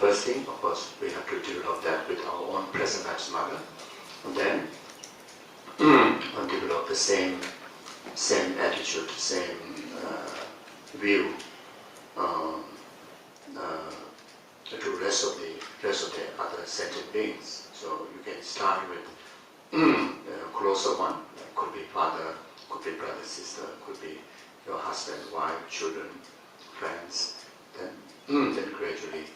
first thing, of course, we have to develop that with our own present life mother, and then develop the same attitude, same view to rest of the other sentient beings. So you can start with closer one, could be father, could be brother, sister, could be your husband, wife, children, friends. Then gradually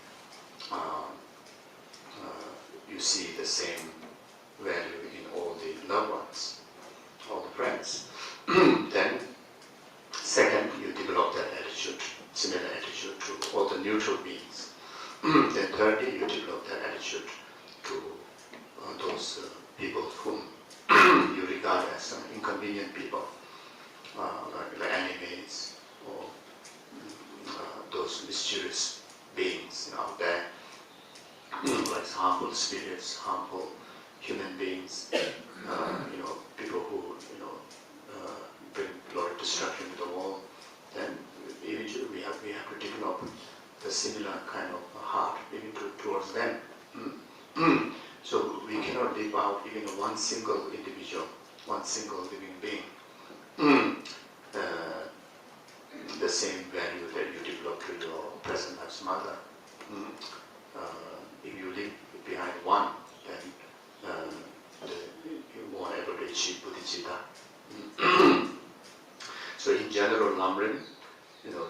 you see the same value in all the loved ones, all the friends. Then second, you develop that attitude, similar attitude to all the neutral beings. Then thirdly, you develop that attitude to those people whom you regard as inconvenient people, like the enemies or those mysterious beings out there, like harmful spirits, harmful human beings, people who bring a lot of destruction to the world. Then eventually we have to develop the similar kind of heart even towards them. So we cannot live out even one single individual, one single living being, the same value that you develop to your present life's mother. If you leave behind one, then you won't able to achieve bodhicitta. So in general, Lamrim,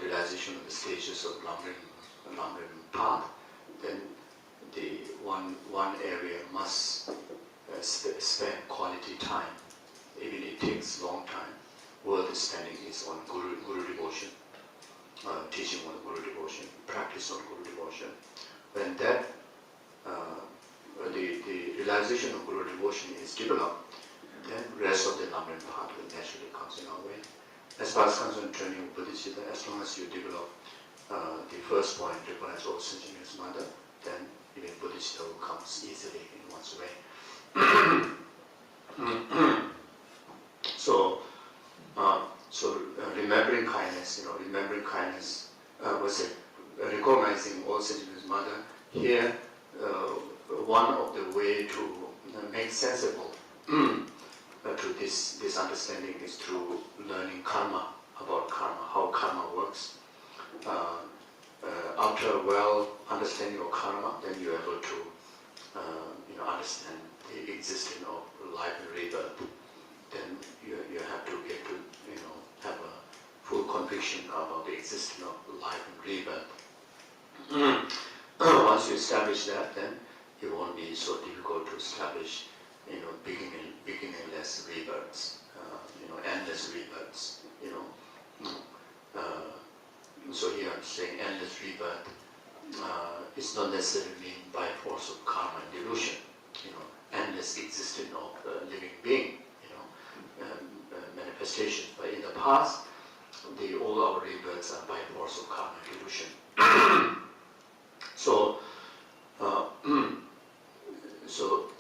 realization of the stages of Lamrim path, then the one area must spend quality time, even it takes long time. Worth spending is on Guru devotion, teaching on Guru devotion, practice on Guru devotion. When that the realization of Guru devotion is developed, then rest of the Lamrim path will naturally comes in our way. As far as concerned training of bodhicitta, as long as you develop the first point, recognize all sentient as mother, then even bodhicitta will come easily in one's way. So remembering kindness, was it recognizing all sentient as mother? Here, one of the way to make sensible to this understanding is through learning karma, about karma, how karma works. After well understanding of karma, then you're able to understand the existence of life and rebirth. Then you have to get to have a full conviction about the existence of life and rebirth. Once you establish that, then it won't be so difficult to establish beginningless rebirths, endless rebirths. So here I'm saying endless rebirth. It's not necessarily mean by force of karma and delusion. Endless existence of a living being. Manifestations. But in the past, all our rebirths are by force of karma and delusion. So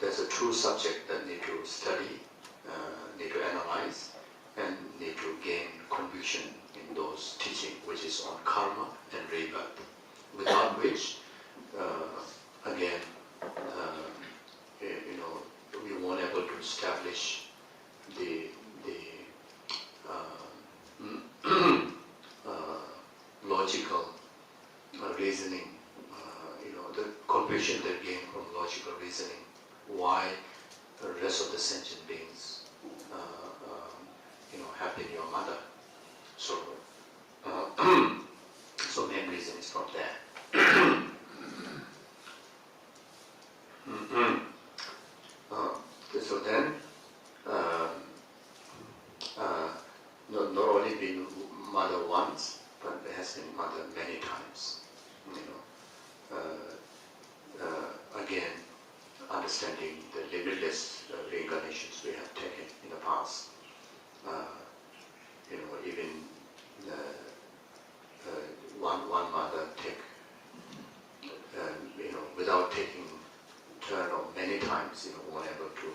there's a true subject that need to study, need to analyze, and need to gain conviction in those teachings, which is on karma and rebirth. Without which, again, we won't able to establish the logical reasoning, the conviction that gain from logical reasoning, why the rest of the sentient beings, have been your mother. So, so main reason is from there. So then, not only been mother once, but there has been mother many times. Again, understanding the limitless reincarnations we have taken in the past. Even one mother take, without taking turn of many times, were able to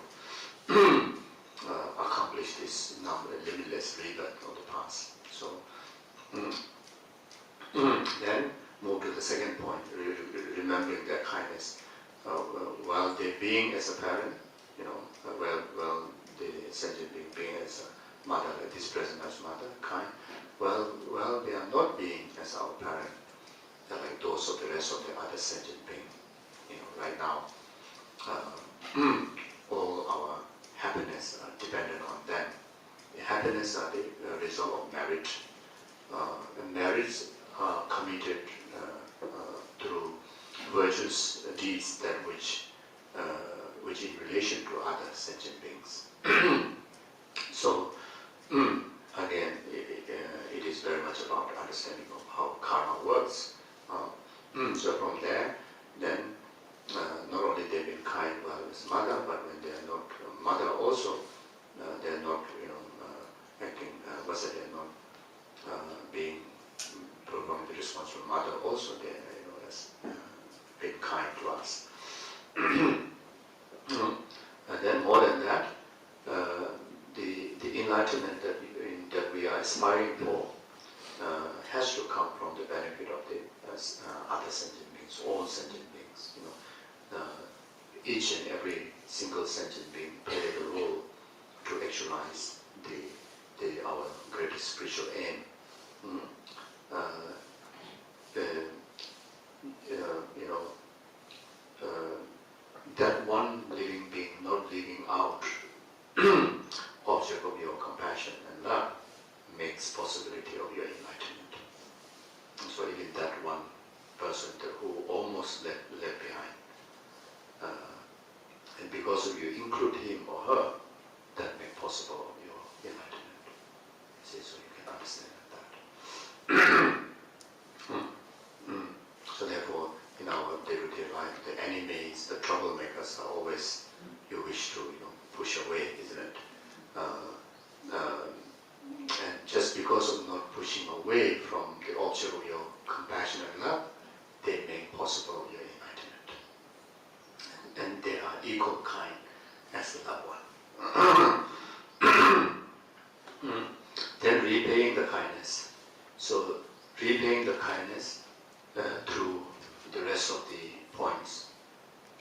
accomplish this limitless rebirth of the past. So then move to the second point, remembering their kindness. While they being as a parent, well, the sentient being as a mother, like this present as mother, kind, well, they are not being as our parent. They're like those of the rest of the other sentient being. Right now, all our happiness are dependent on them. The happiness are the result of marriage. And marriage are committed through virtuous deeds that which in relation to other sentient beings. So again, it is very much about understanding of how karma works. So from there, then not only they've been kind while as mother, but when they are not mother also, they are not acting. They're not being performing the responsible mother. Also, they has been kind to us. And then more than that, the enlightenment that we are aspiring for has to come from the benefit of the other sentient beings, all sentient beings. Each and every single sentient being played a role to actualize our greatest spiritual aim. That one living being not living out object of your compassion and love makes possibility of your enlightenment. So even that one person who almost left behind, and because of you include him or her, that makes possible of your enlightenment. See, so you can understand that. So therefore, in our day-to-day life, the enemies, the troublemakers are always you wish to push away, isn't it? And just because of not pushing away from the object of your compassion and love, they make possible your enlightenment. And they are equal kind as the loved one. Then repaying the kindness. So repaying the kindness through the rest of the points.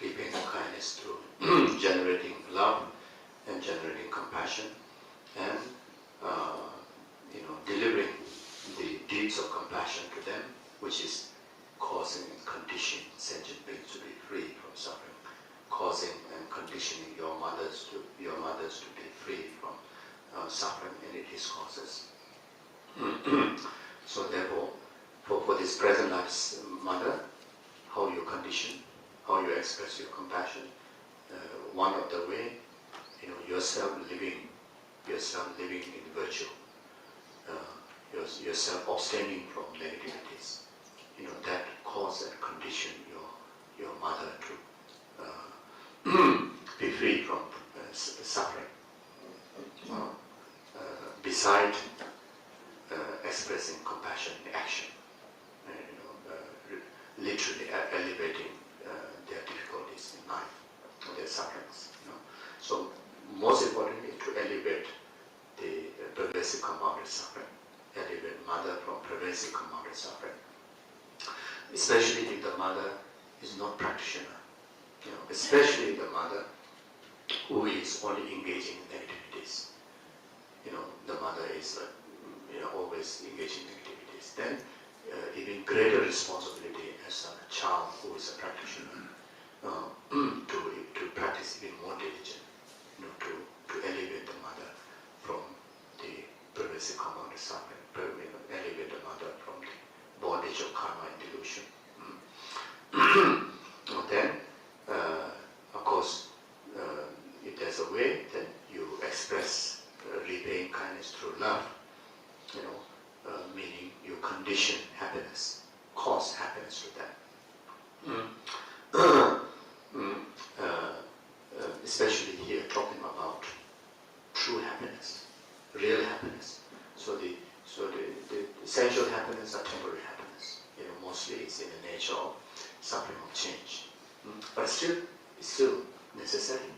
Repaying the kindness through generating love and generating compassion and delivering the deeds of compassion to them, which is causing and conditioning sentient beings to be free from suffering, causing and conditioning your mothers to be free from suffering and its causes. So therefore, for this present life's mother, how you condition, how you express your compassion, one of the way, yourself living in virtue, yourself abstaining from negativities, that cause and condition your mother to be free from suffering. Beside expressing compassion in action, literally elevating their difficulties in life, their sufferings. So most importantly, to elevate the pervasive compounded suffering, elevate mother from pervasive compounded suffering. Especially if the mother is not practitioner, especially the mother who is only engaging in negativities. The mother is always engaging in negativities. Then even greater responsibility as a child who is a practitioner to practice even more diligent, to elevate the mother from the pervasive compounded suffering, elevate the mother from the bondage of karma and delusion. Then, of course, if there's a way, then you express repaying kindness through love, meaning you condition happiness, cause happiness to them. Especially here talking about true happiness, real happiness. So the essential happiness are temporary happiness. Mostly it's in the nature of suffering of change. But still, it's still necessary.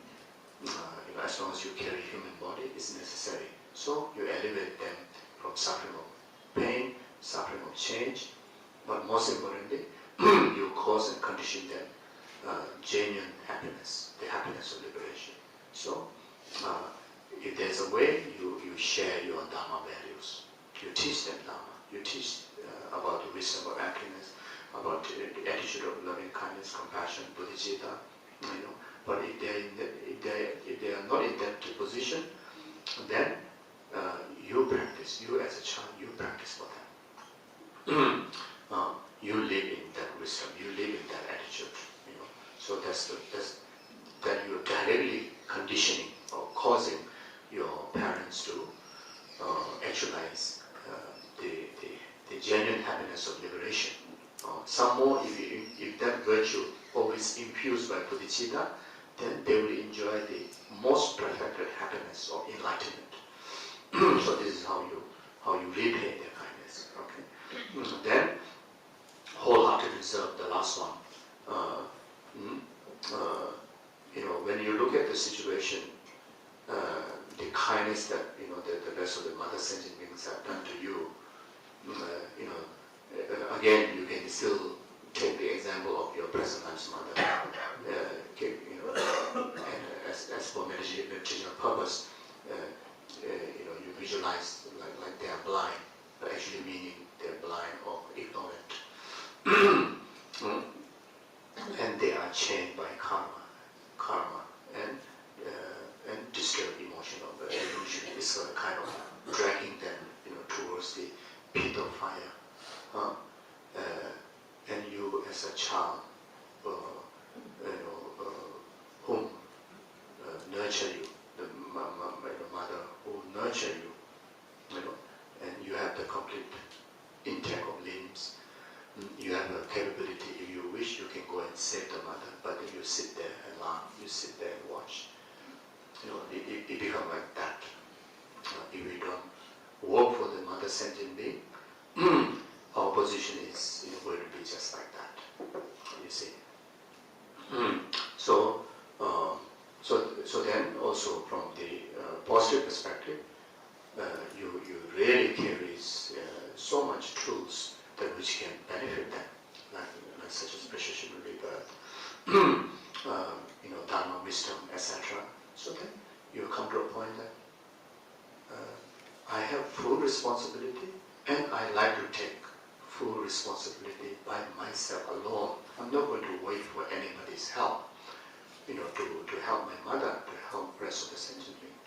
As long as you carry human body, it's necessary. So you elevate them from suffering of pain, suffering of change, but most importantly, you cause and condition them genuine happiness, the happiness of liberation. So, if there's a way, you share your Dharma values. You teach them Dharma. You teach about the wisdom of happiness, about the attitude of loving kindness, compassion, bodhicitta, But if they are not in that position, then you practice. You as a child, you practice for them. You live in that wisdom. You live in that attitude. So that's that you're directly conditioning or causing your parents to actualize the genuine happiness of liberation. Some more, if that virtue always infused by bodhicitta, then they will enjoy the most perfected happiness or enlightenment. So this is how you repay their kindness. Okay. Then wholehearted reserve, the last one. When you look at the situation, the kindness that the rest of the mother sentient beings have done to you, again you can still take the example of your present life's mother. And as for meditation purpose, you visualize like they are blind, but actually meaning they're blind or ignorant. And they are chained by karma, and disturbed emotion of the illusion is kind of dragging them, towards the pit of fire. And you, as a child, whom nurture you, the mother who nurture you, and you have the complete intact of limbs. You have a capability, if you wish, you can go and save the mother, but then you sit there and laugh, you sit there and watch. It becomes like that. If we don't work for the mother sentient being, our position is going to be just like that. You see. So then also from the positive perspective, you really carries so much truths that which can benefit them, like such as precision of rebirth, Dharma, wisdom, etc. So then you come to a point that I have full responsibility, and I like to take full responsibility by myself alone. I'm not going to wait for anybody's help, to help my mother, to help the rest of the sentient being.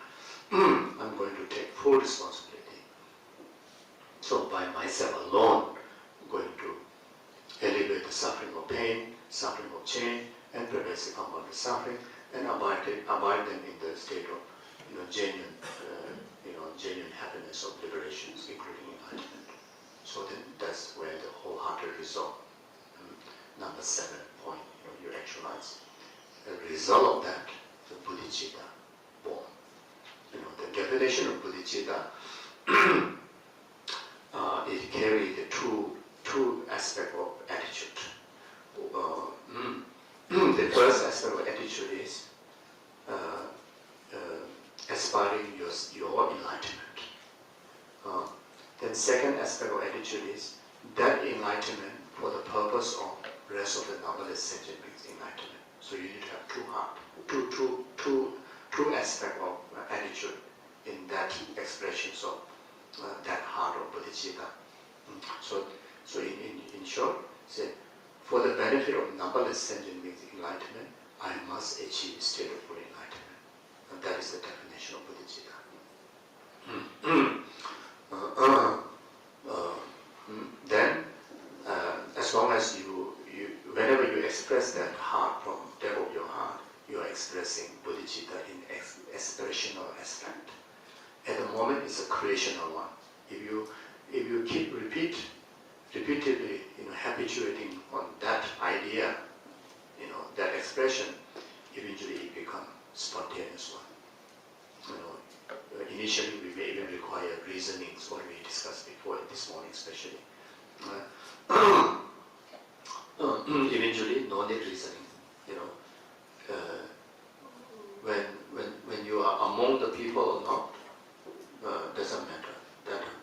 I'm going to take full responsibility. So by myself alone, I'm going to alleviate the suffering of pain, suffering of change, and pervasive harm of the suffering, and abide them in the state of genuine happiness of liberations, including enlightenment. So then that's where the wholehearted resolve, number 7 point, you actualize. The result of that, the bodhicitta born. The definition of bodhicitta, it carries the two aspects of attitude. The first aspect of attitude is aspiring your enlightenment. Then second aspect of attitude is that enlightenment for the purpose of rest of the numberless sentient beings' enlightenment. So you need to have two heart, two aspects of attitude in that expressions of that heart of bodhicitta. So in short, say, for the benefit of numberless sentient beings' enlightenment, I must achieve state of full enlightenment. And that is the definition of bodhicitta. Then, as long as whenever you express that heart from depth of your heart, you are expressing bodhicitta in expressional aspect. At the moment, it's a creational one. If you keep repeatedly, habituating on that idea, that expression, eventually it becomes spontaneous one. Initially we may even require reasonings, what we discussed before this morning especially. Eventually no need reasoning. When you are among the people or not, doesn't matter.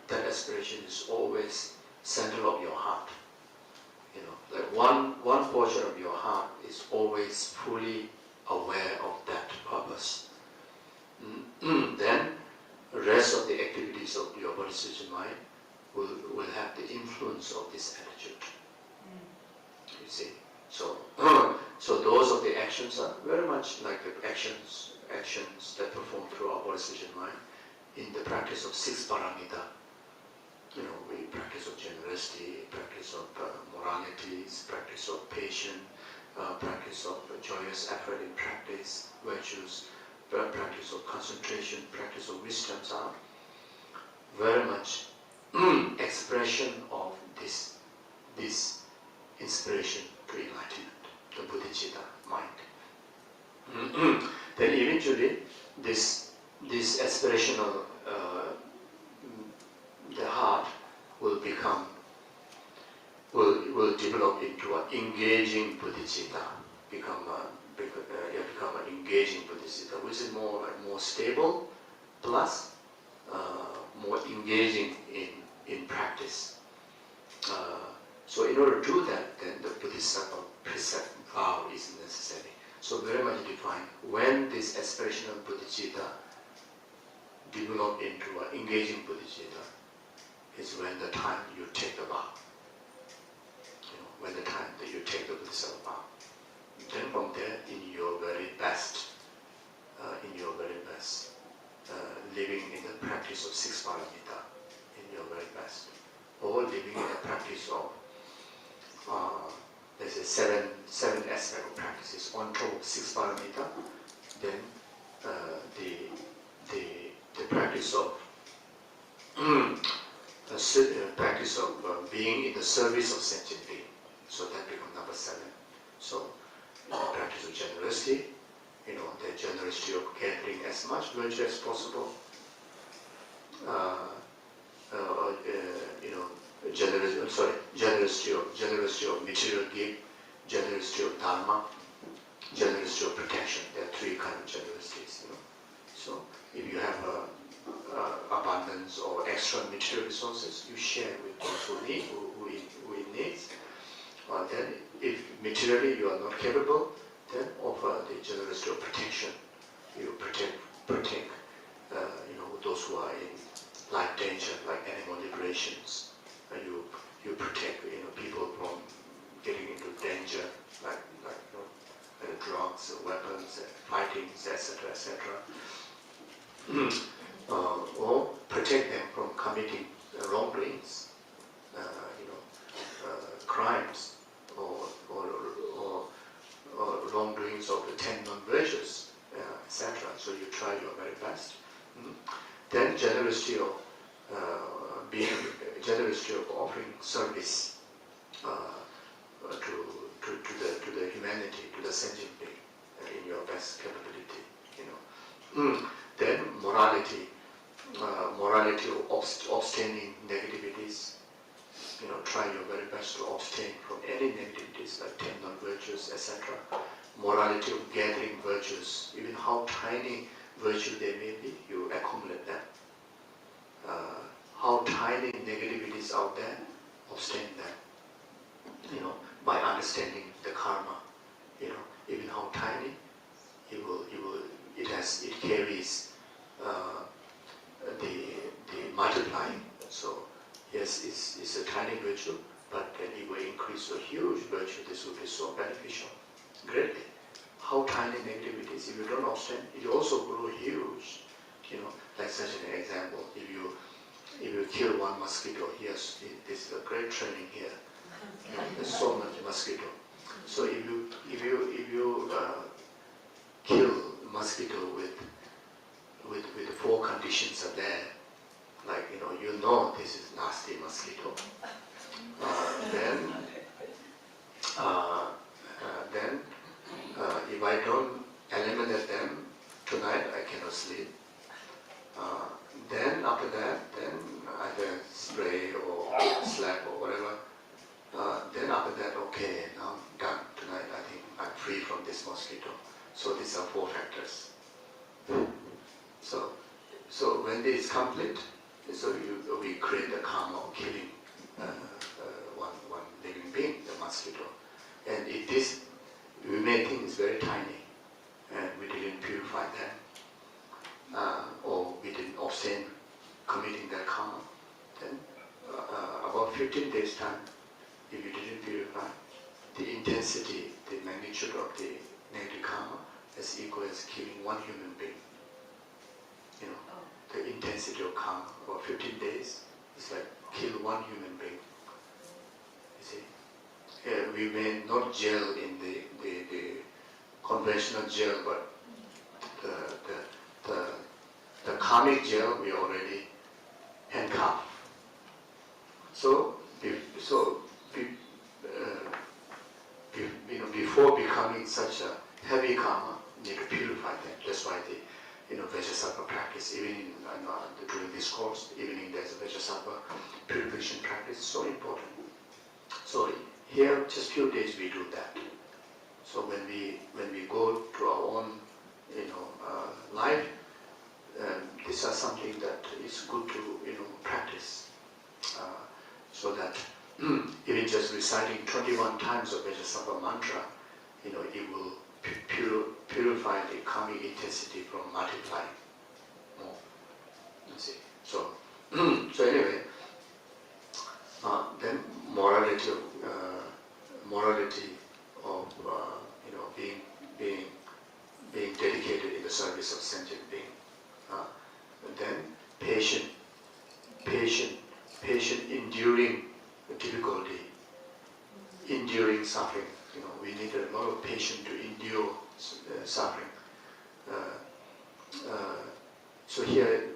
That aspiration is always center of your heart. one portion of your heart is always fully aware of that purpose. Then the rest of the activities of your bodhisattva mind will have the influence of this attitude. You see, so so those of the actions are very much like the actions that perform through our bodhisattva mind in the practice of 6 paramita. You know, we practice of generosity, practice of moralities, practice of patience, practice of joyous effort in practice, virtues, practice of concentration, practice of wisdom are very much expression of this inspiration to enlightenment, the bodhicitta mind. Then eventually this aspirational the heart will develop into an engaging bodhicitta, become an engaging bodhicitta, which is more stable, plus more engaging in practice. So in order to do that, then the bodhisattva precept vow is necessary. So very much defined when this aspirational bodhicitta develop into an engaging bodhicitta is when the time you take the vow. You know, when the time that you take the bodhisattva vow. Then from there, in your very best, living in the practice of 6 paramita, in your very best, or living in the practice of, let's say 7 aspects of practices on top of 6 paramita, then the practice of being in the service of sentient being. So that becomes number 7. So the practice of generosity, you know, the generosity of gathering as much virtue as possible. You know, generosity of material gift, generosity of dharma, generosity of protection. There are 3 kinds of generosities. You know, so if you have abundance or extra material resources, you share with those who need, who in needs. Then, if materially you are not capable, then offer the generosity of protection. You protect you know, those who are in life danger, like animal liberations. You protect, you know, people from getting into danger, like you know, drugs, weapons, fighting, etc., etc. Or protect them from committing wrongdoings, you know, crimes, or wrongdoings of the 10 non-virtues, etc. So you try your very best. Then generosity of offering service to the humanity, to the sentient being, in your best capability. You know. Then morality of abstaining negativities. You know, try your very best to abstain from any negativities like 10 non-virtues, etc. Morality of gathering virtues, even how tiny virtue they may be, you accumulate them. How tiny negativities out there, abstain them. You know, by understanding the karma. You know, even how tiny, it carries the multiplying. So yes, it's a tiny virtue, but then it will increase to a huge virtue. This will be so beneficial, greatly. How tiny negativities, if you don't abstain, it will also grow huge. You know, like such an example, if you kill one mosquito, yes, this is a great training here. You know, there's so much mosquito. So if you kill mosquito with the 4 conditions are there, like you know this is nasty mosquito. Then if I don't eliminate them tonight, I cannot sleep. Then after that, then either spray or slap or whatever. Then after that, okay, now I'm done. Tonight I think I'm free from this mosquito. So these are 4 factors. So when this is complete, so we create the karma of killing one living being, the mosquito. And this we may think is very tiny, and we didn't purify them, or we didn't abstain committing that karma, then about 15 days time, if you didn't purify, the intensity, the magnitude of the negative karma is equal as killing one human being. You know, the intensity of karma, about 15 days, is like kill one human being. You see, we may not jail in the conventional jail, but the karmic jail we already handcuffed. So before becoming such a heavy karma, you need to purify them. That's why the Vajrasattva practice, even in, during this course, evening there's a Vajrasattva purification practice, so important. So here, just few days we do that. So when we go to our own, life, these are something that is good to practice, so that even just reciting 21 times of Vajrasattva mantra, it will purify the karmic intensity from multiplying more. You see. So anyway, then morality of being dedicated in the service of sentient being. Then patient enduring difficulty, enduring suffering. We need a lot of patience to endure suffering. So here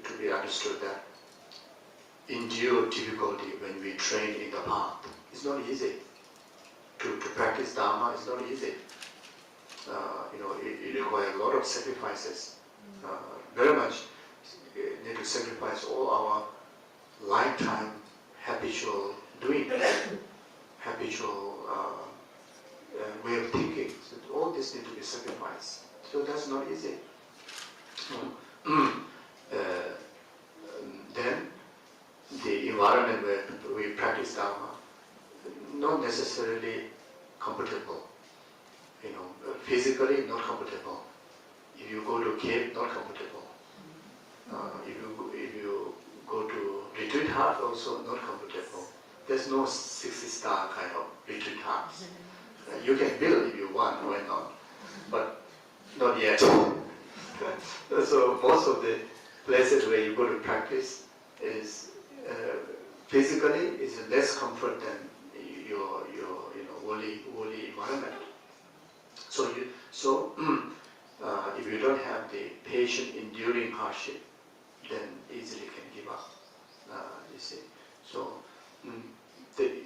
to be understood that endure difficulty when we train in the path. It's not easy. To practice Dharma is not easy. It requires a lot of sacrifices. Very much need to sacrifice all our lifetime habitual doing, habitual way of thinking. So all this need to be sacrificed. So that's not easy. Then the environment where we practice Dharma, not necessarily comfortable. Physically not comfortable. If you go to a cave, not comfortable. If you go to retreat hut, also not comfortable. There's no 60-star kind of retreat huts. You can build if you want, why not? But not yet. So most of the places where you go to practice is physically is less comfort than your holy environment. So if you don't have the patient enduring hardship, then easily can give up. You see. So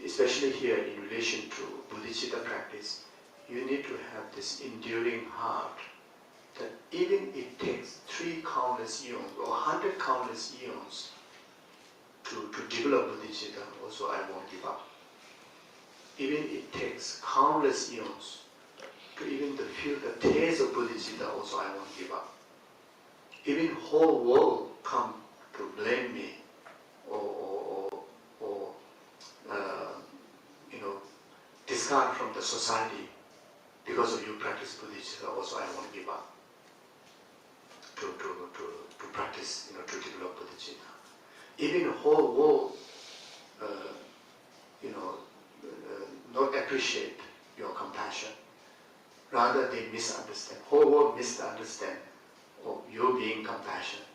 especially here in relation to bodhicitta practice, you need to have this enduring heart that even it takes 3 countless eons or 100 countless eons to develop bodhicitta, also I won't give up. Even it takes countless eons to even to feel the taste of bodhicitta, also I won't give up. Even whole world come to blame me or discard from the society because of you practice bodhicitta, also I won't give up to practice, to develop bodhicitta. Even whole world, not appreciate your compassion. Rather they misunderstand. Whole world misunderstand of you being compassionate.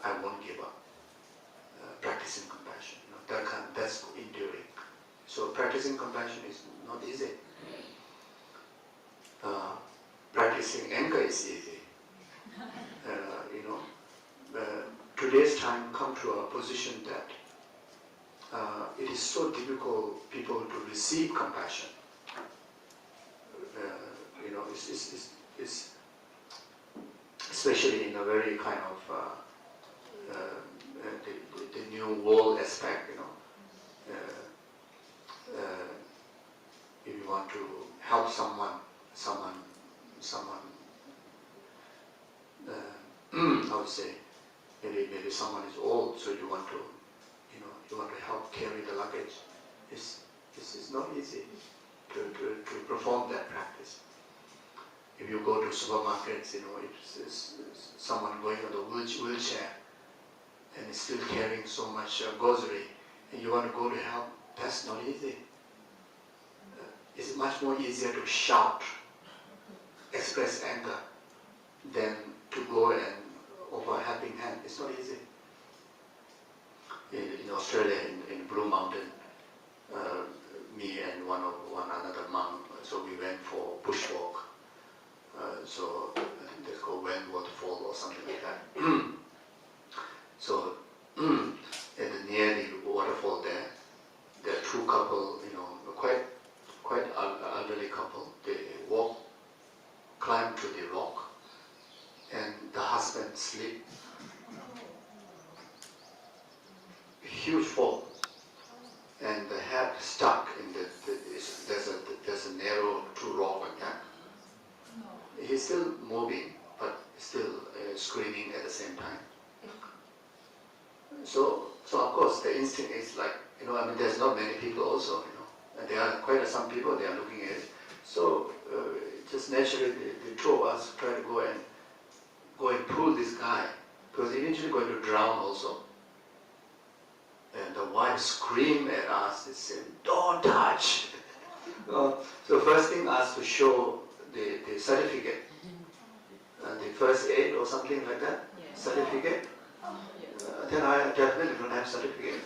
I won't give up. Practicing compassion. That's enduring. So practicing compassion is not easy. Practicing anger is easy. Today's time come to a position that it is so difficult people to receive compassion. It's especially in a very kind of the new world aspect. If you want to help someone, I would say maybe someone is old, so you want to help carry the luggage. It's not easy. to perform that practice. If you go to supermarkets, it's someone going on the wheelchair and is still carrying so much grocery, and you want to go to help, that's not easy. It's much more easier to shout, express anger, than to go and offer a helping hand. It's not easy. In Australia, in Blue Mountain, me and one another monk, so we went for bushwalk. So I think that's called Wen Waterfall or something like that. So near the waterfall there are two couple, quite elderly couple. They climb to the rock, and the husband sleep. Huge fall, and the head stuck in there's a narrow two rock like that. He's still moving, but still screaming at the same time. So of course the instinct is like, there's not many people also, and there are quite some people, they are looking at it. So just naturally the two of us try to go and pull this guy, because eventually going to drown also. And the wife screamed at us and said, "Don't touch." So first thing asked to show the certificate, the first aid or something like that, certificate. Then I definitely don't have certificate.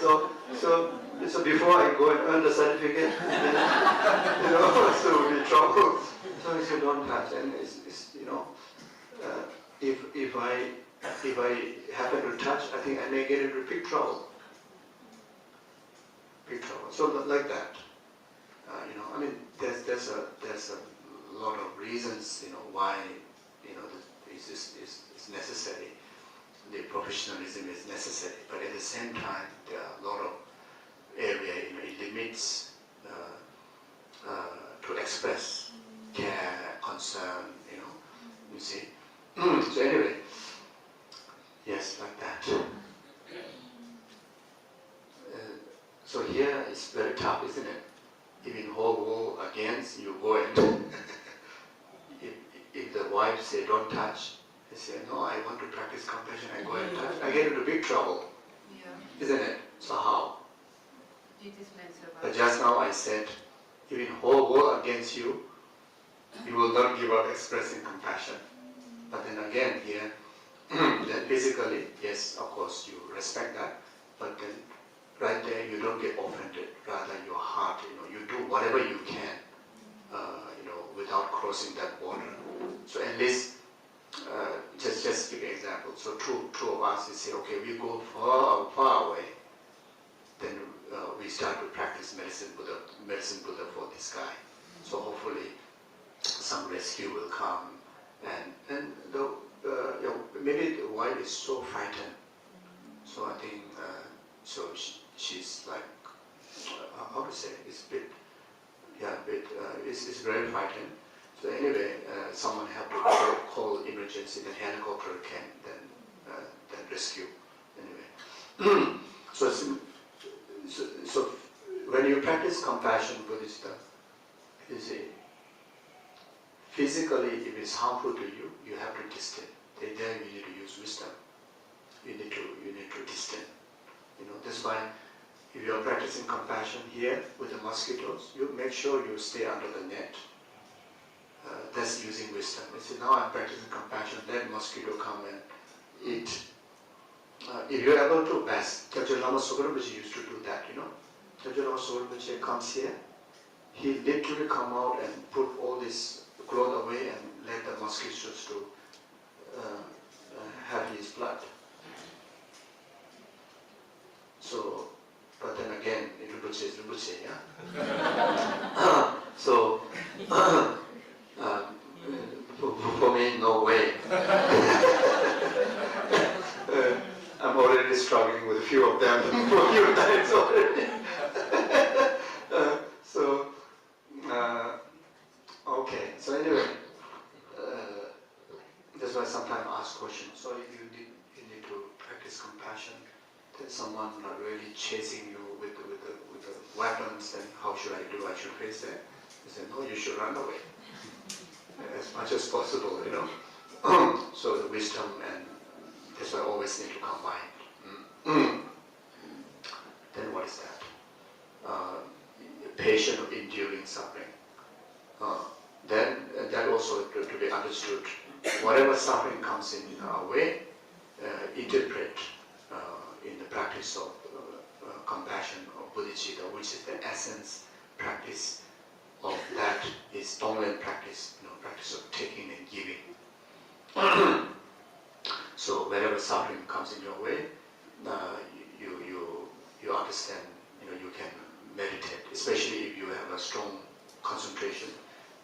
so before I go and earn the certificate, so we'll be trouble. So he said, "Don't touch." And if I happen to touch, I think I may get into big trouble. Big trouble. So like that. There's a lot of reasons, why, it's necessary. The professionalism is necessary, but at the same time, there are a lot of area, it limits to express care, concern, you see. So anyway, yes, like that. So here it's very tough, isn't it? Even whole world against you go and if the wife say don't touch, I say no, I want to practice compassion, I go and touch, I get into big trouble. Isn't it? So how? But just now I said, even whole world against you, you will not give up expressing compassion. But then again here, then physically, yes, of course you respect that, but then right there you don't get offended. Rather your heart, you do whatever you can, without crossing that border. So at least, just give an example. So two of us, we say, okay, we go far away, then we start to practice medicine Buddha for this guy. So hopefully some rescue will come, and maybe the wife is so frightened. So I think she's like, how to say, it's it's very frightened. So anyway, someone have to call emergency, then helicopter can then rescue. Anyway, so when you practice compassion Buddhism, you see, physically if it's harmful to you, you have to distance. Then you need to use wisdom. You need to distance. That's why if you are practicing compassion here with the mosquitoes, you make sure you stay under the net. That's using wisdom. You see, now I'm practicing compassion, let mosquito come and eat. If you're able to, best. Kyabje Lama Sogarambaji used to do that, Kyabje Lama Sogarambaji comes here, he literally come out and put all this cloth away and let the mosquitoes to have his blood. So, but then again, Rinpoche is Rinpoche, yeah? So, for me, no way. I'm already struggling with a few of them for a few times already. Okay, so anyway, that's why sometimes I ask questions. So if you need to practice compassion, that someone not really chasing you with the weapons, then how should I do? I should face that. He said, no, you should run away as much as possible, you know. So the wisdom, and that's why I always need to combine. Then what is that? Patient of enduring suffering. Then that also to be understood. Whatever suffering comes in our way, interpret in the practice of compassion or bodhicitta, which is the essence practice of that is Tonglen practice, practice of taking and giving. So wherever suffering comes in your way, you understand, you can meditate, especially if you have a strong concentration,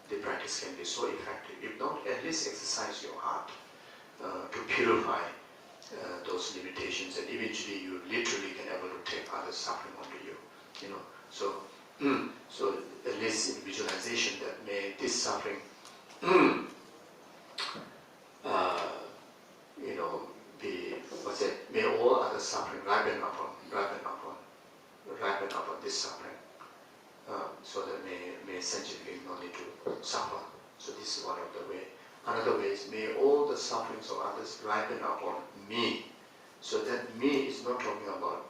the practice can be so effective. If not, at least exercise your heart to purify those limitations, and eventually you literally can able to take other suffering onto you. So at least in visualization that may this suffering be, may all other suffering ripen upon this suffering, so that may sentient beings not need to suffer. So this is one of the way. Another way is, may all the sufferings of others ripen upon me. So that me is not talking about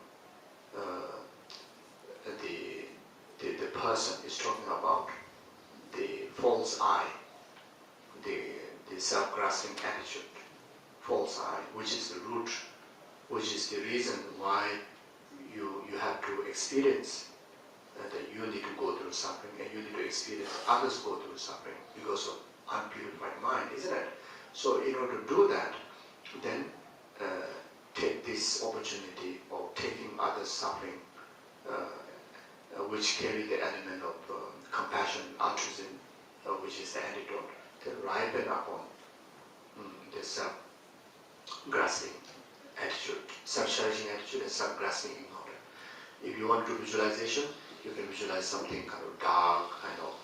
the person, is talking about the false I, the self-grasping attitude, false I, which is the root, which is the reason why you have to experience that you need to go through suffering, and you need to experience others go through suffering because of unpurified mind, isn't it? So in order to do that, then take this opportunity of taking others' suffering, which carry the element of compassion, altruism, which is the antidote, to ripen upon the self-grasping attitude, self-cherishing attitude and self-grasping ignorance. If you want to do visualization, you can visualize something kind of dark, kind of,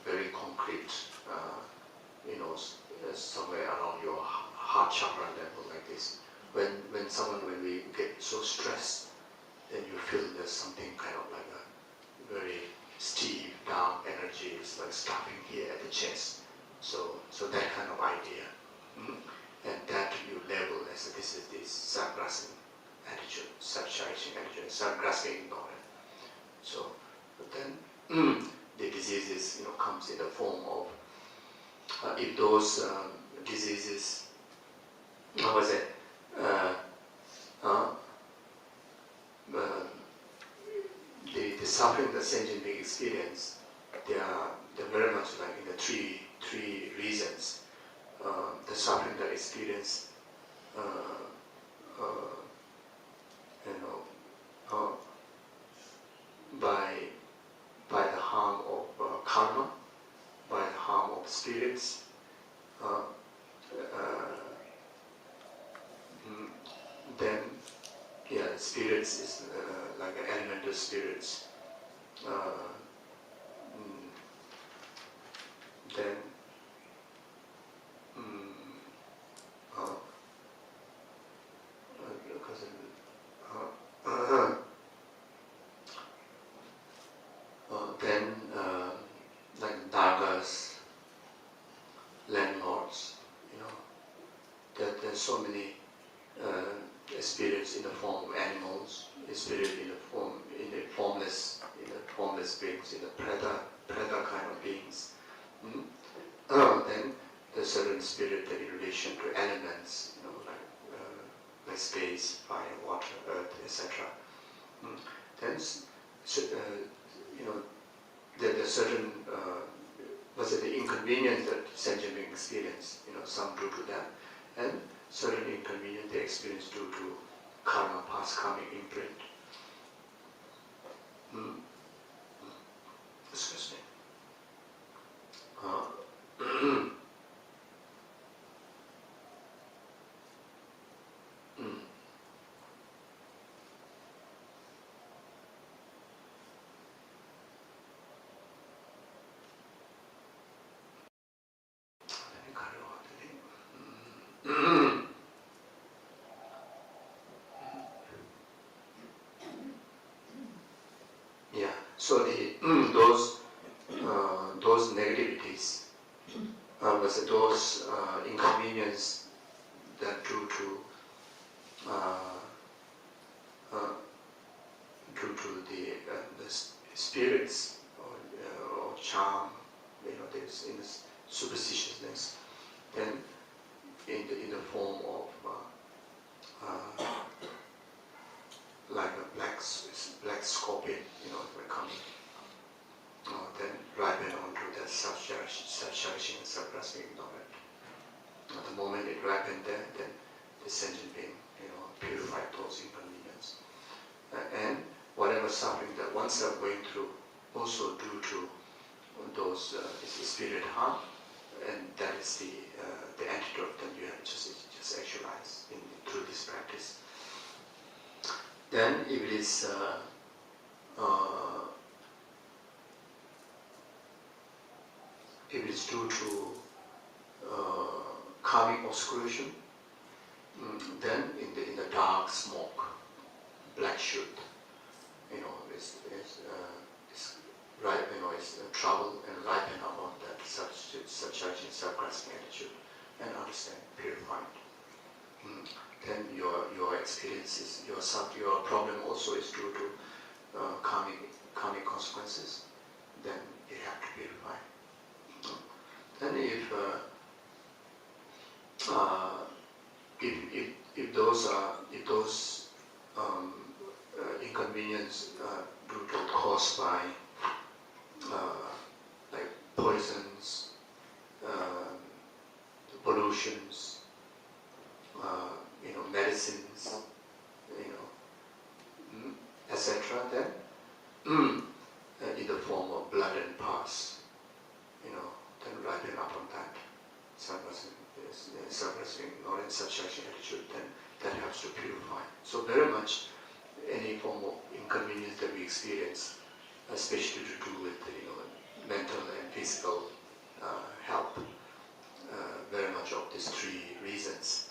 very concrete, somewhere around your heart chakra level like this. When we get so stressed, then you feel there's something kind of like a very steep, dark energy, it's like stopping here at the chest. So that kind of idea. And that you label as this is this self-grasping attitude, self-cherishing attitude, self-grasping ignorance. So then the diseases comes in the form of if those diseases, the suffering that sentient being experience, they're very much like in the three reasons. The suffering that experience, by the harm of karma, by the harm of spirits, then spirits is like elemental spirits. Then like nagas, landlords, there's so many spirits in the form of animals, spirit in the formless beings, in the preta kind of beings. Then there's certain spirit that in relation to elements, like space, fire, water, earth, etc. Then there's certain the inconvenience that sentient beings experience, some due to that, and certain inconvenience they experience due to karma, past karmic imprint. Excuse me. So those negativities, those inconvenience that due to the spirits or charm, there's in this superstitiousness, then in the form of like a black scorpion, coming, then ripen onto that self-cherishing and self-grasping ignorance. At the moment it ripened there, then the sentient being, purified those inconvenience. And whatever suffering that oneself going through, also due to those spirit harm, and that is the antidote that you have just actualized through this practice. Then if it is due to karmic obscuration, then in the dark smoke, black shoot, it's right, it's trouble and ripen upon that self-judging, self-grasping attitude, and understand, purified. Then your experiences, your problem also is due to karmic consequences. Then you have to purify. Then if those inconvenience caused by like poisons, pollutions, medicines, etc., then in the form of blood and pus, then ripen upon that self-grasping ignorance, self-judging attitude, then that helps to purify. So very much any form of inconvenience that we experience, especially to do with mental and physical health, very much of these three reasons.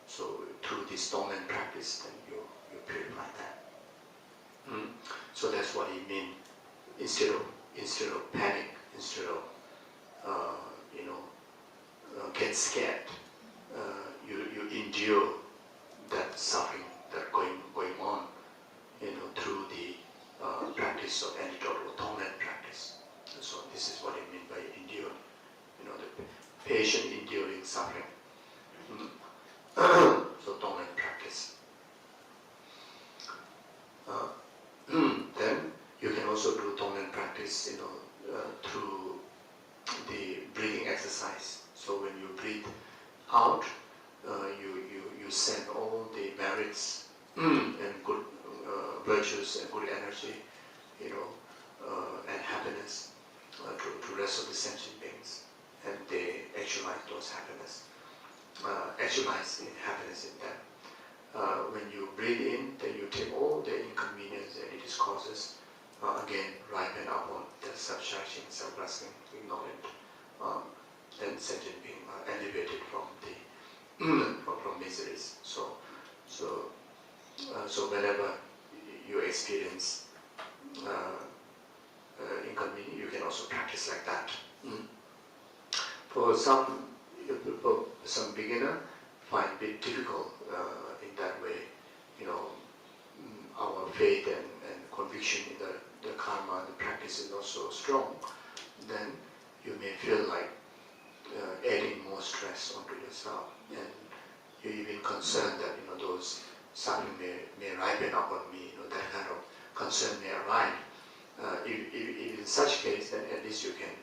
So through this Tonglen practice, then you purify that. So that's what he means. Instead of panic, instead of get scared, you endure that suffering that going on, through the practice of antidote or Tonglen practice. And so this is what I mean by endure. The patient enduring suffering. So Tonglen practice. Then you can also do Tonglen practice, through the breathing exercise. So when you breathe out, you send all the merits and good virtues and good energy, and happiness to rest of the sentient beings, and they actualize those happiness. Actualize in happiness in them. When you breathe in, then you take all the inconvenience that it causes, again ripen upon the self-judging, self-grasping, ignorant, then sentient being elevated from from miseries. So whenever you experience inconvenience, you can also practice like that. For some beginner find it a bit difficult in that way. Our faith and conviction in the karma, the practice is not so strong. Then you may feel like adding more stress onto yourself, and you're even concerned that those suffering may ripen up on me. That kind of concern may arrive. If in such case, then at least you can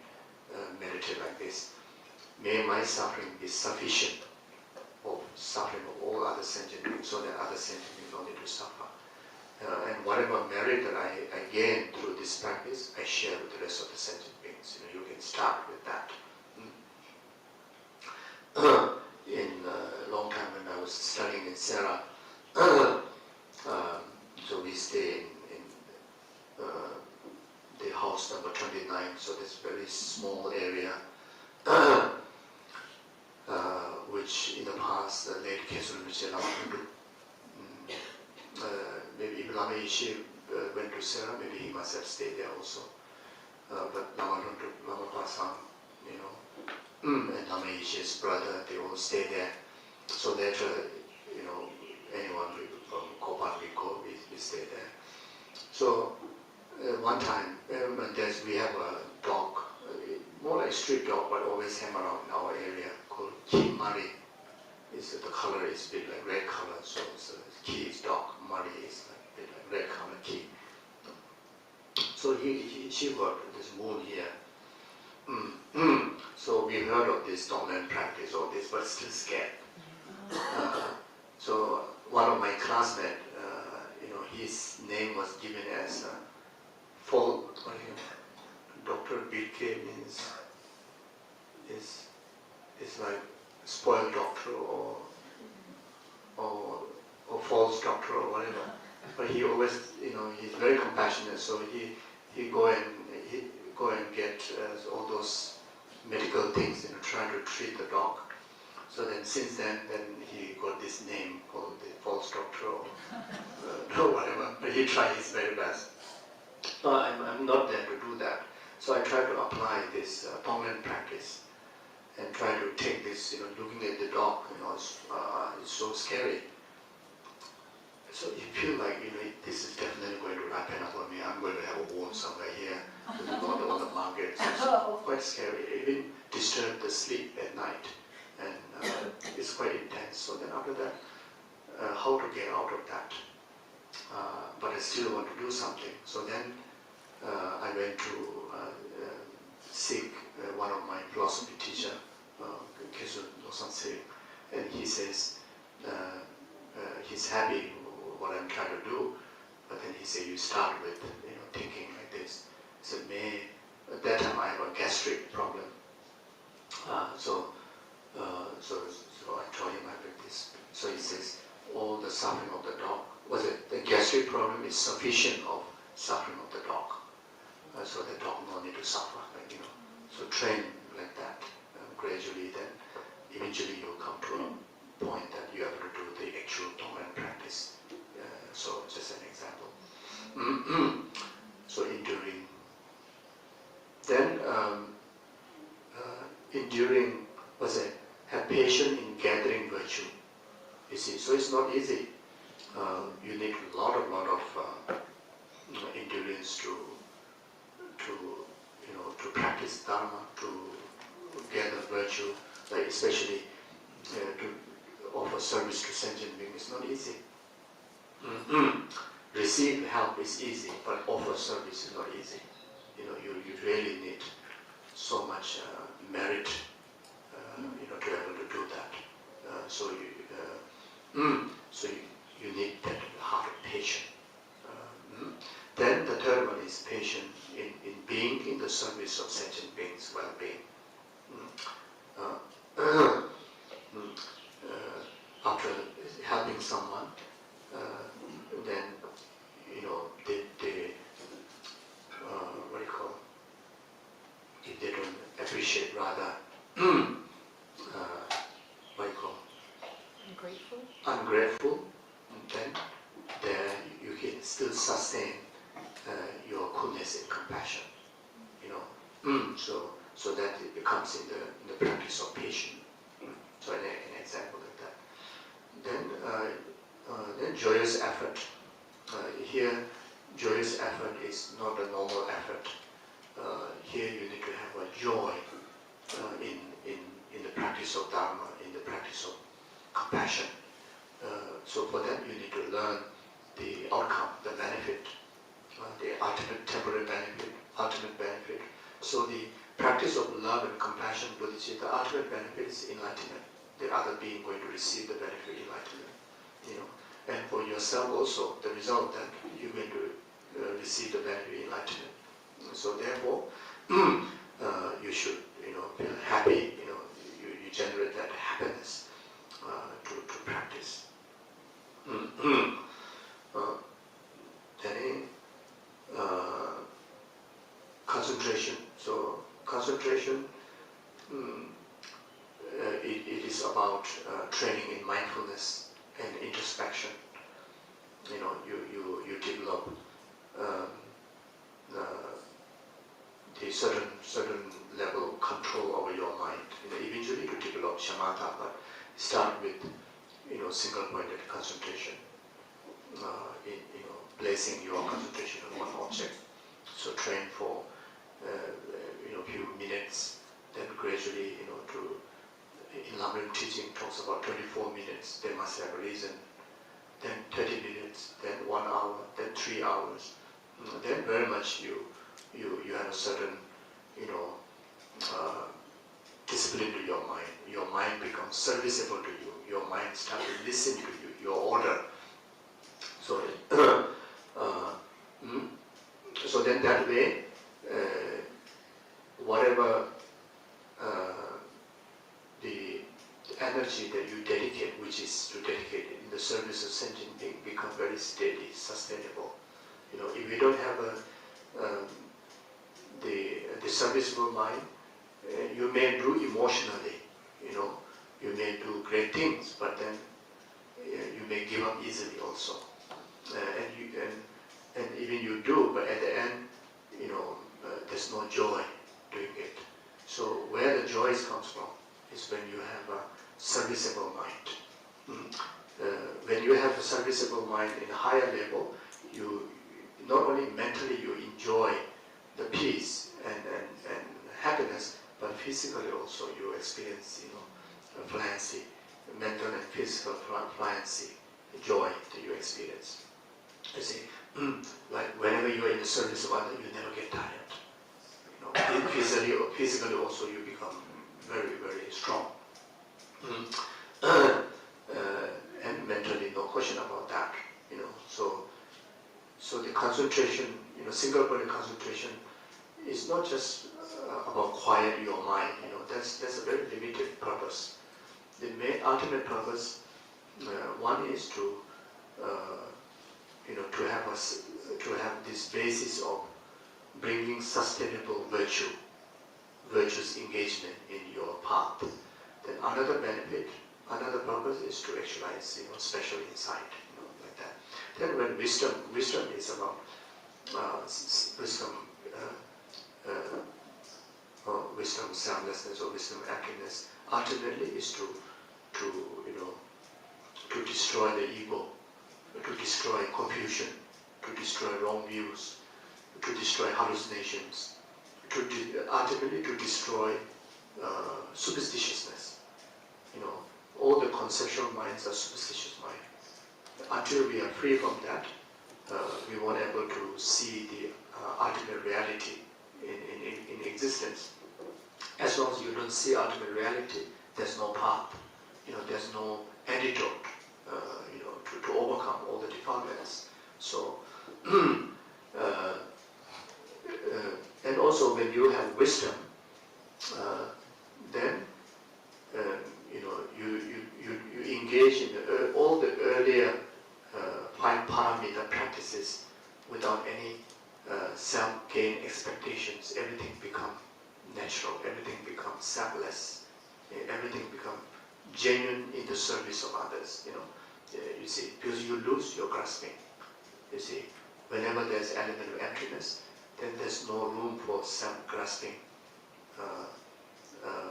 meditate like this. May my suffering be sufficient of suffering of all other sentient beings, so that other sentient beings don't need to suffer. And whatever merit that I gain through this practice, I share with the rest of the sentient beings. You can start with that. In a long time when I was studying in Serra, so we stay in the house number 29, so this very small area, which in the past the late Kesul Rinpoche Lama Pundu, maybe Lama Yeshe went to Sera, maybe he must have stayed there also. But Lama Pasang, and Lama Ishi's brother, they all stayed there. So later, anyone from Kopan we stayed there. So one time, we have a dog, more like street dog, but always hang around in our area, called Ki Mari. The color is a bit like red color, so Ki is dog, Mari is like a bit like red color Ki. So she got this wound here. So we heard of this dominant practice, all this, but still scared. So one of my classmates, his name was given as Dr. BK means is like spoiled doctor or false doctor or whatever. But he always, he's very compassionate. So he go and get all those medical things, trying to treat the dog. So then since then he got this name called the false doctor or whatever. But he tried his very best. No, I'm not there to do that. So I try to apply this Tonglen practice and try to take this, looking at the dog, it's so scary. So you feel like, this is definitely going to happen upon me. I'm going to have a wound somewhere here, on the market. It's quite scary. It even disturb the sleep at night. And it's quite intense. So then after that, how to get out of that? But I still want to do something. So then I went to seek one of my philosophy teacher, Kesu Nosansei, and he says he's happy what I'm trying to do, but then he said you start with thinking like this. He said, at that time I have a gastric problem, so I told him I did this. So he says all the suffering of the dog, the gastric problem is sufficient of suffering of the dog. So the dog no need to suffer, So train like that, gradually. Then eventually you'll come to a point that you have to do the actual Tonglen practice. So just an example. So enduring. Then enduring, have patience in gathering virtue. You see, so it's not easy. You need a lot of endurance to practice Dharma, to gather virtue, like especially to offer service to sentient beings. It's not easy. Receive help is easy, but offer service is not easy. You really need so much merit, to be able to do that. So you need that heart of patience. Then the third one is patience in being in the service of sentient beings' well-being. After helping someone, then they what do you call? If they don't appreciate, rather what do you call? Ungrateful. Then there you can still sustain your coolness and compassion. So that it becomes in the practice of patience. So an example like that. Then joyous effort. Here, joyous effort is not a normal effort. Here you need to have a joy in the practice of Dharma, in the practice of compassion. So for that you need to learn the outcome, the benefit, the ultimate temporary benefit, ultimate benefit. So the practice of love and compassion, bodhicitta, the ultimate benefit is enlightenment. The other being going to receive the benefit of enlightenment. And for yourself also, the result that you're going to receive the benefit of enlightenment. So therefore, you should, feel happy. You generate that happiness to practice. Then concentration. So concentration, it is about training in mindfulness and introspection. You develop certain level of control over your mind. Eventually to develop shamatha, but start with single-pointed concentration. Placing your concentration on one object. So train for few minutes, then gradually in Lamrim teaching talks about 24 minutes. They must have a reason. Then 30 minutes, then 1 hour, then 3 hours. Then very much you have a certain discipline to your mind. Your mind becomes serviceable to you. Your mind starts to listen to you. Your order. So so then that way, whatever the energy that you dedicate, which is to dedicate it in the service of sentient being, become very steady, sustainable. If you don't have the serviceable mind, you may do emotionally, you may do great things, but then you may give up easily also. And even you do, but at the end, there's no joy doing it. So where the joy comes from is when you have a serviceable mind. When you have a serviceable mind in a higher level, you not only mentally you enjoy the peace and happiness, but physically also you experience fluency, mental and physical fluency, joy that you experience. You see, like whenever you are in the service of others, you never get tired. Physically also you become very, very strong. And mentally, no question about that. So the concentration, single-point concentration, is not just about quiet your mind. That's a very limited purpose. The ultimate purpose, one is to have this basis of bringing sustainable virtuous engagement in your path. Then another benefit, another purpose is to actualize special insight, like that. Then when wisdom is about wisdom soundlessness or wisdom emptiness, ultimately is to destroy the ego, to destroy confusion, to destroy wrong views, to destroy hallucinations, ultimately to destroy superstitiousness. All the conceptual minds are superstitious minds. Until we are free from that, we won't be able to see the ultimate reality in existence. As long as you don't see ultimate reality, there's no path. There's no antidote. To overcome all the defilements. So, and also when you have wisdom, then you engage in all the earlier 5 paramita practices without any self-gain expectations. Everything becomes natural. Everything becomes selfless. Everything becomes genuine in the service of others. You see, because you lose your grasping. You see, whenever there's element of emptiness, then there's no room for self-grasping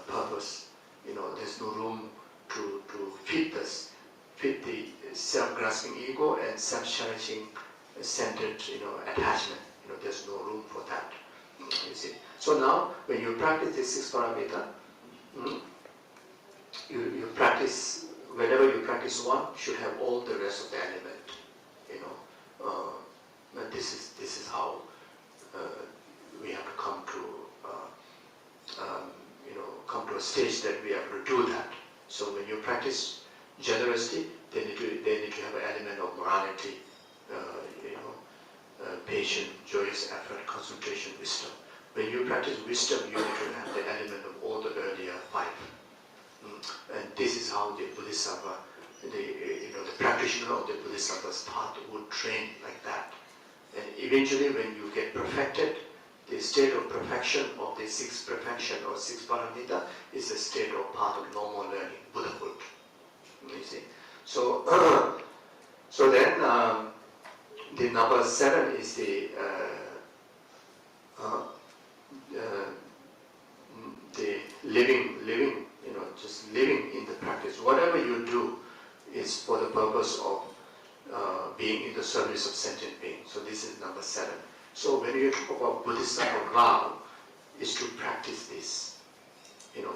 purpose. There's no room to fit the self-grasping ego and self-cherishing centered attachment. There's no room for that. You see. So now, when you practice the 6 paramita, you practice. Whenever you practice one, should have all the rest of the element. And this is how we have to come to a stage that we have to do that. So when you practice generosity, they need to have an element of morality, patience, joyous effort, concentration, wisdom. When you practice wisdom, you need to have the element of all the earlier 5. And this is how the Bodhisattva, the practitioner of the Bodhisattva's path would train like that. And eventually when you get perfected, the state of perfection of the 6th perfection or 6 paramita is a state of path of normal learning, Buddhahood. You see. So, so then the number 7 is the living, just living in the practice. Whatever you do is for the purpose of being in the service of sentient being. So this is number 7. So when you talk about Buddhism or vow, is to practice this. There are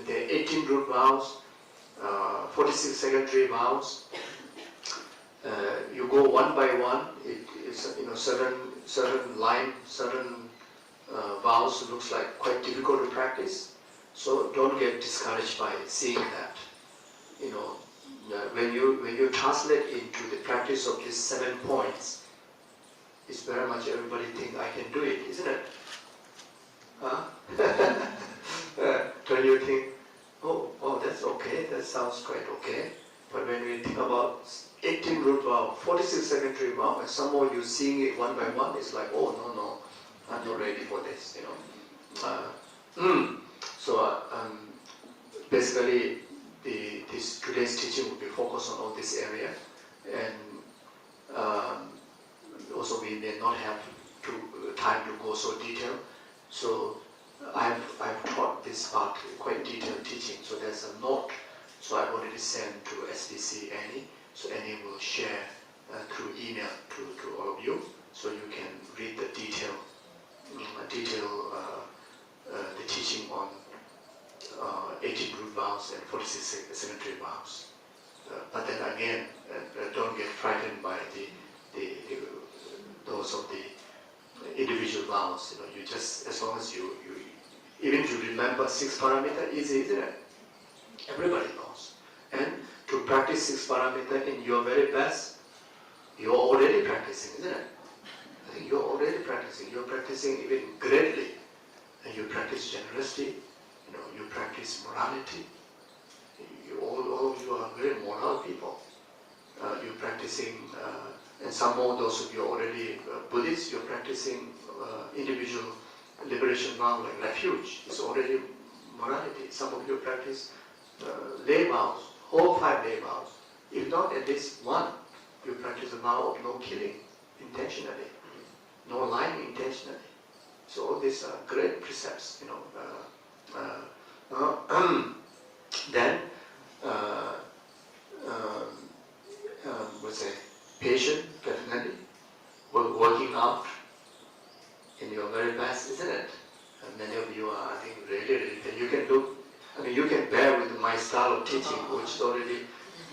18 root vows, 46 secondary vows. You go one by one. It's certain line, certain vows looks like quite difficult to practice. So don't get discouraged by seeing that. When you translate into the practice of these 7 points, it's very much everybody think I can do it, isn't it? Huh? Don't you think, oh, that's okay, that sounds quite okay. But when we think about 18 root vow, 46 secondary vow, and somehow you seeing it one by one, it's like, oh, no, I'm not ready for this, So basically, today's teaching will be focused on all this area, and also we may not have time to go so detailed. So I've taught this part quite detailed teaching. So there's a note. So I've already sent to SBC Annie. So Annie will share through email to all of you. So you can read the the teaching on 18 root vows and 46 secondary vows. But then again, don't get frightened by those of the individual vows. You just, as long as you even to remember 6 parameter, easy, isn't it? Everybody knows. And to practice 6 parameter in your very best, you're already practicing, isn't it? I think you're already practicing. You're practicing even greatly. And you practice generosity, you practice morality. All of you are very moral people. You're practicing, and some of those of you are already Buddhists, you're practicing individual liberation vow like refuge. It's already morality. Some of you practice lay vows, all 5 lay vows. If not at least one, you practice a vow of no killing intentionally, no lying intentionally. So all these are great precepts, Then, patient, definitely, working out in your very best, isn't it? And many of you are, I think, really, you can do, you can bear with my style of teaching, which is already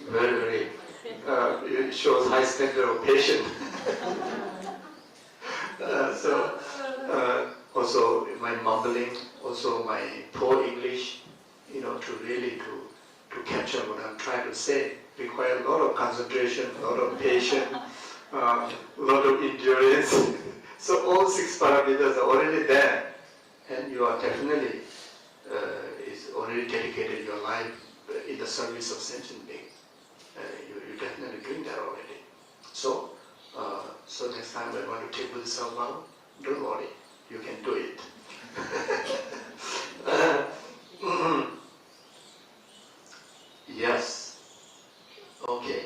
very, it shows high standard of patience. Also my mumbling, also my poor English, to capture what I'm trying to say, require a lot of concentration, a lot of patience, a lot of endurance. So all 6 parameters are already there, and you are definitely is already dedicated your life in the service of sentient being. You're definitely doing that already. So next time I want to take with someone, don't worry, you can do it. Yes. Okay.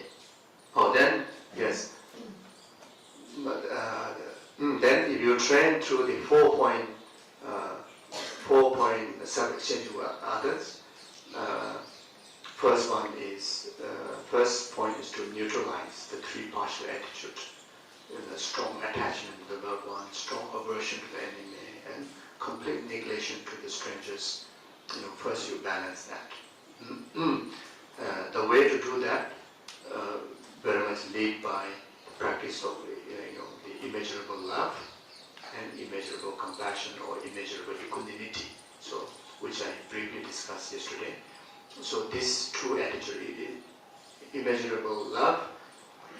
Then yes. But then if you train through the 4-point exchange with others, first point is to neutralize the 3 partial attitude. A strong attachment to the loved one, strong aversion to the enemy, and complete negation to the strangers. First you balance that. The way to do that very much lead by the practice of the immeasurable love and immeasurable compassion or immeasurable equanimity. So, which I briefly discussed yesterday. So this true attitude, immeasurable love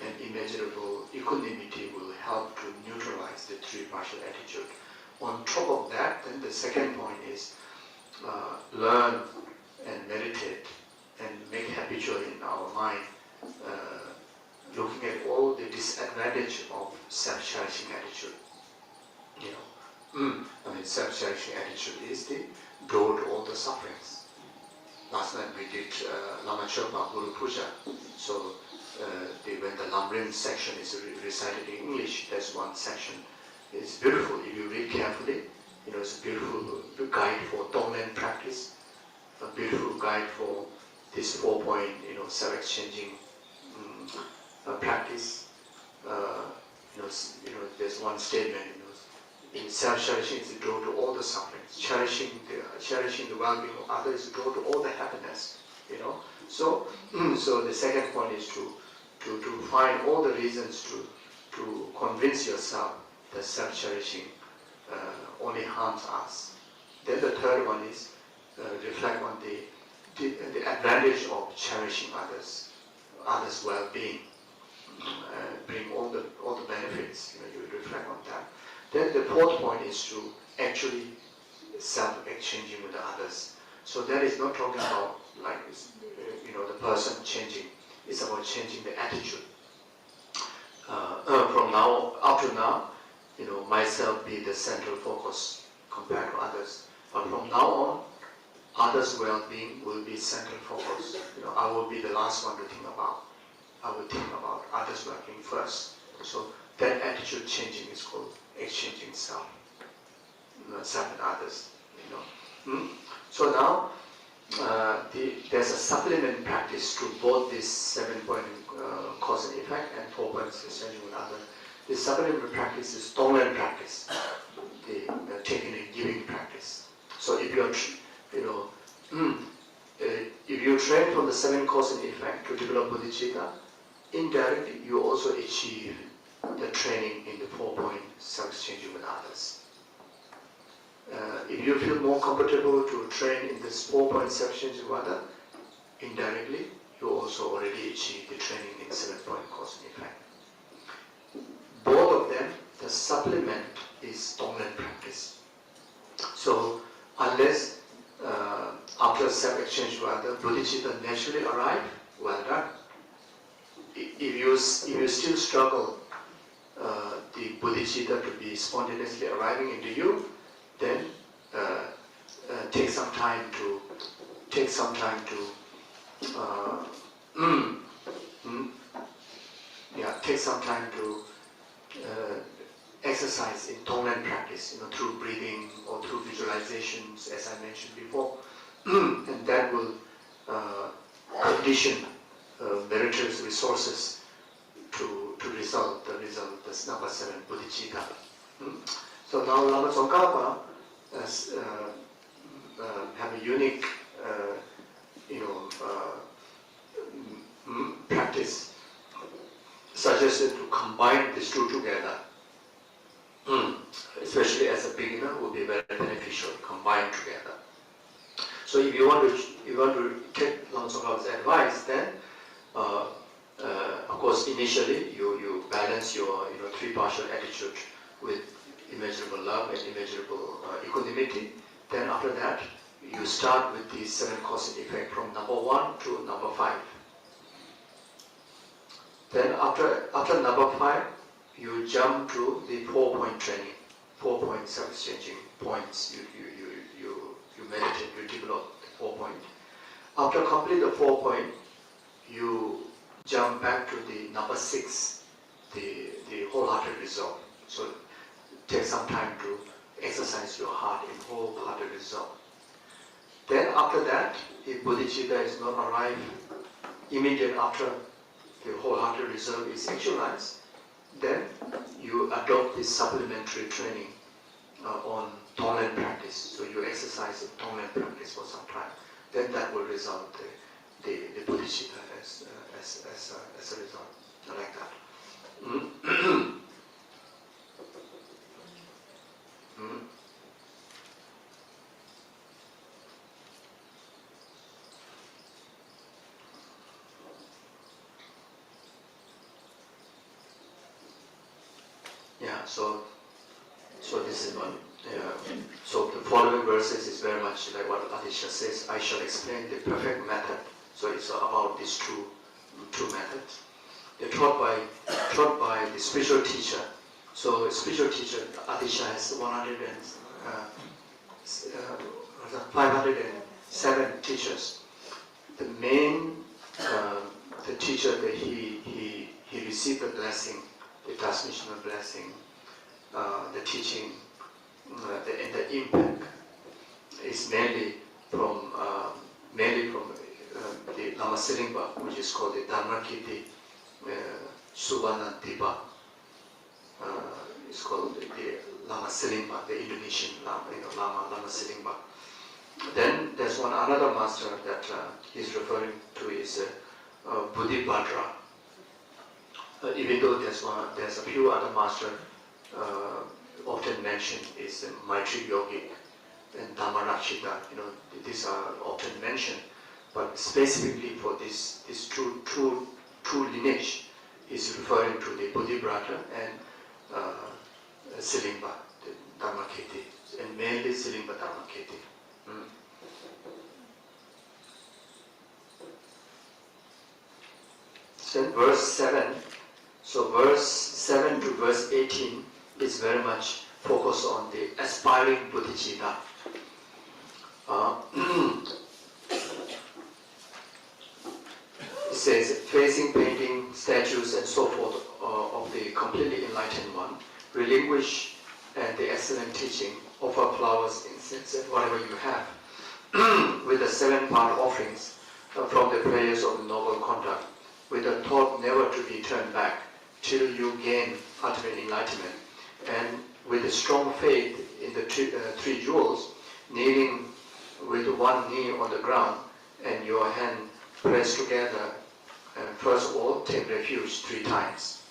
and immeasurable equanimity will help to neutralize the 3 partial attitude. On top of that, then the second point is learn and meditate and make habitual in our mind looking at all the disadvantage of self-cherishing attitude. Self-cherishing attitude is the door to all the sufferings. Last night we did Lama Chöpa Guru Puja. So when the Lamrim section is recited in English, there's one section. It's beautiful if you read carefully. It's a beautiful guide for Tonglen practice. a beautiful guide for this 4-point, self-exchanging practice. There's one statement, in self-cherishing is the door to all the sufferings. Cherishing the well-being of others is the door to all the happiness. So the second point is to find all the reasons to convince yourself that self-cherishing only harms us. Then the third one is reflect on the advantage of cherishing others' well-being, bring all the benefits. You reflect on that. Then the fourth point is to actually self-exchanging with others. So that is not talking about the person changing. It's about changing the attitude. From now up to now, myself be the central focus compared to others. But from now on, others' well-being will be central focus. I will be the last one to think about. I will think about others' well-being first. So that attitude changing is called exchanging self and others. So now there's a supplement practice to both this 7-point cause and effect and 4 points exchanging with others. The supplement practice is Tonglen practice, the taking and giving practice. So if you train from the 7 cause and effect to develop bodhicitta, indirectly you also achieve the training in the 4-point self-exchanging with others. If you feel more comfortable to train in this 4-point self-exchanging with others, indirectly you also already achieve the training in 7-point cause and effect. Both of them, the supplement is Tonglen practice. So unless after self-exchange with others, bodhicitta naturally arrive, well done. If you still struggle the bodhicitta to be spontaneously arriving into you, then take some time to exercise in Tonglen practice, through breathing or through visualizations, as I mentioned before, and that will condition meritorious resources to result this number 7 bodhicitta. So now Lama Tsongkhapa have a unique practice suggested to combine these two together, especially as a beginner, would be very beneficial combined together. So if you want to take Lama Tsongkhapa's advice, then of course initially you balance your 3 partial attitude with immeasurable love and immeasurable equanimity. Then after that, you start with the 7 cause and effect from number 1 to number 5. Then after number 5, you jump to the 4-point training, 4-point self-exchanging points. You meditate, you develop the 4-point. After complete the 4-point, you jump back to the number 6, the wholehearted resolve. So take some time to exercise your heart in wholehearted resolve. Then after that, if bodhicitta is not arrived immediate after the wholehearted resolve is actualized, then you adopt this supplementary training on Tonglen practice. So you exercise Tonglen practice for some time. Then that will result the bodhicitta as a result, like that. Yeah, so this is one. So the following verses is very much like what Adisha says. I shall explain the perfect method. So it's about these two methods. They're taught by the spiritual teacher. So the spiritual teacher Adisha has 507 teachers. The main the teacher that he received the blessing, the transmissional blessing, the teaching, and the impact is mainly from mainly from the Lama Silingpa, which is called the Dharmakiti Suvanantipa. It's called the Lama Silingpa, the Indonesian Lama Silingpa. Then there's another master that he's referring to is Buddhibhadra. Even though there's a few other masters often mentioned is Maitri Yogic and Dhammarakshita. These are often mentioned, but specifically for this true lineage is referring to the Buddhibhadra and Silingpa, the Dharmakiti, and mainly Silingpa Dharmakiti. Then verse 7. So verse 7 to verse 18 is very much focused on the aspiring bodhicitta. It says, facing painting, statues, and so forth of the completely enlightened one, relinquish and the excellent teaching, offer flowers, incense, and whatever you have, with the 7 part offerings from the prayers of the noble conduct, with a thought never to be turned back till you gain ultimate enlightenment, and with a strong faith in the three jewels, kneeling with one knee on the ground and your hand pressed together, and first of all take refuge 3 times.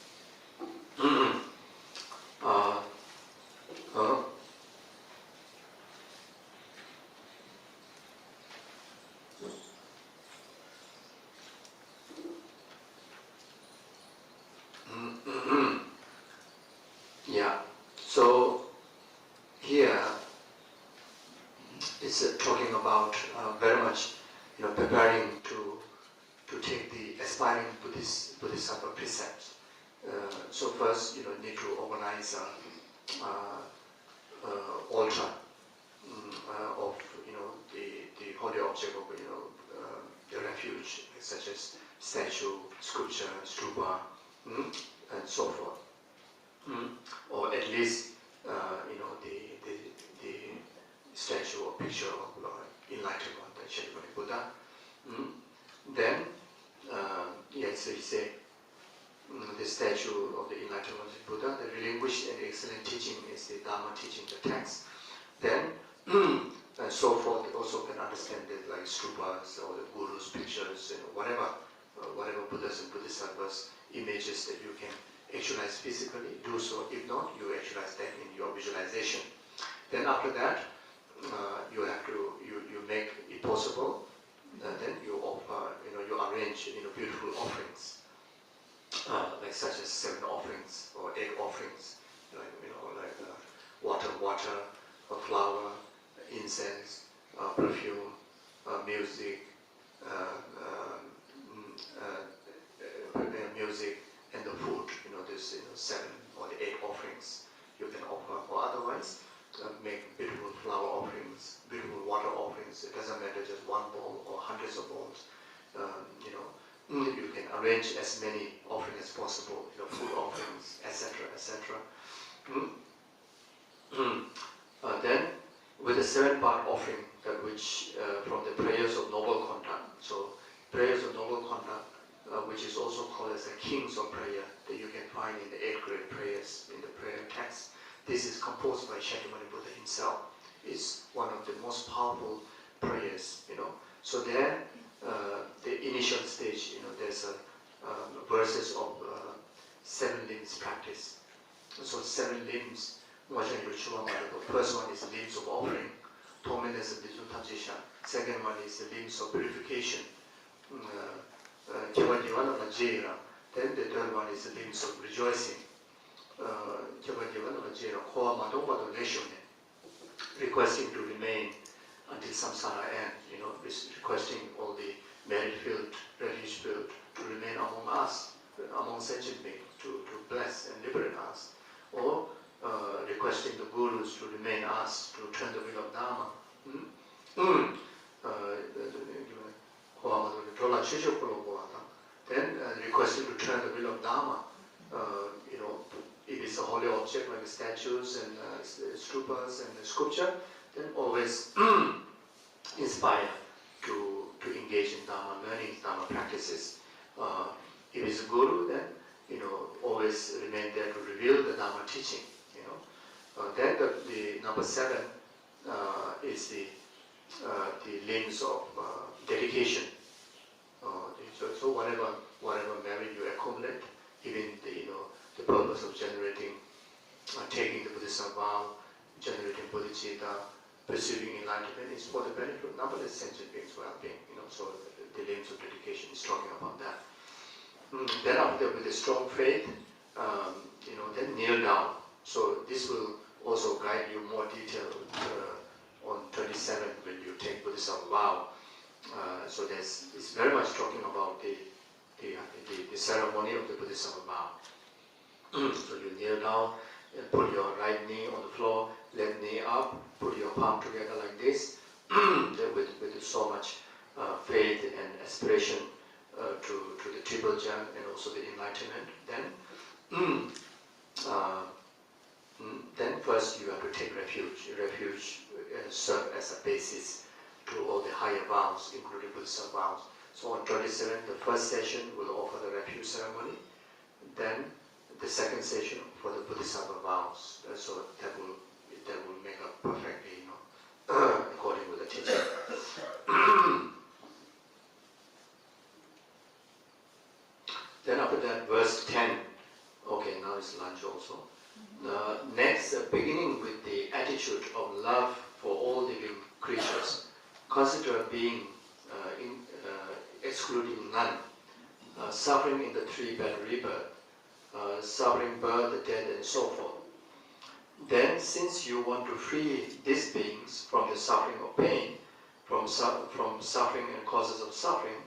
Yeah, so here it's talking about very much preparing to take the aspiring Bodhisattva precepts. So first need to organize altar of the holy object of the refuge, such as statue, sculpture, stupa, and so forth. Or at least the statue or picture of enlightened one, the Shakyamuni Buddha. Then so you say the statue of the enlightened one, Buddha, the relinquished and excellent teaching is the Dharma teaching, the text. Then and so forth, also can understand it like stupas or the gurus' pictures, whatever Buddhas and Bodhisattvas images that you can actualize physically, do so. If not, you actualize that in your visualization. Then after that, you have to you make it possible. Then you offer, you arrange beautiful offerings, like such as 7 offerings or 8 offerings, like water, a flower, incense, perfume, music, and the food. There's 7 or the 8 offerings you can offer, or otherwise make beautiful flower offerings, beautiful water offerings. It doesn't matter just one bowl or hundreds of bowls. You can arrange as many offerings as possible. Food offerings, etc., etc. Then with the 7 part offering, which from the prayers of noble conduct. So prayers of noble conduct, which is also called as the kings of prayer, that you can find in the 8 great prayers in the prayer text. This is composed by Shakyamuni Buddha himself. It's one of the most powerful prayers, So there, the initial stage, there's verses of 7 limbs practice. So 7 limbs. The first one is the limbs of offering. Second one is the limbs of purification. Then the third one is the limbs of rejoicing. Requesting to remain until samsara end, requesting all the merit-filled, refuge-filled to remain among us, among sentient beings, to bless and liberate us. Or requesting the gurus to remain us, to turn the wheel of Dharma. Then requesting to turn the wheel of Dharma. If it's a holy object like the statues and stupas and the sculpture, then always inspire to to engage in Dharma learning, Dharma practices. If it's a guru, then always remain there to reveal the Dharma teaching. Then the number 7 is the limbs of dedication. So whatever merit you accumulate, even the purpose of generating, taking the Buddhist vow, generating bodhicitta, pursuing enlightenment is for the benefit of numberless sentient beings' well-being. So the limbs of dedication is talking about that. Then after with a strong faith, then kneel down. So this will also guide you more detail on 27 when you take Buddhist vow. So it's very much talking about the ceremony of the Buddhist vow. So you kneel down and put your right knee on the floor, left knee up, put your palm together like this, with so much faith and aspiration to the triple gem and also the enlightenment. Then first you have to take refuge. Refuge serve as a basis to all the higher vows, including Buddhist vows. So on 27, the first session will offer the refuge ceremony. Then the second session for the Bodhisattva vows. So that will make up perfectly, according with the teaching. Then after that, verse 10. Okay, now it's lunch also. Next, beginning with the attitude of love for all living creatures, consider being excluding none, suffering in the three-bed rebirth, suffering birth, the dead, and so forth. Then, since you want to free these beings from the suffering of pain, from suffering and causes of suffering,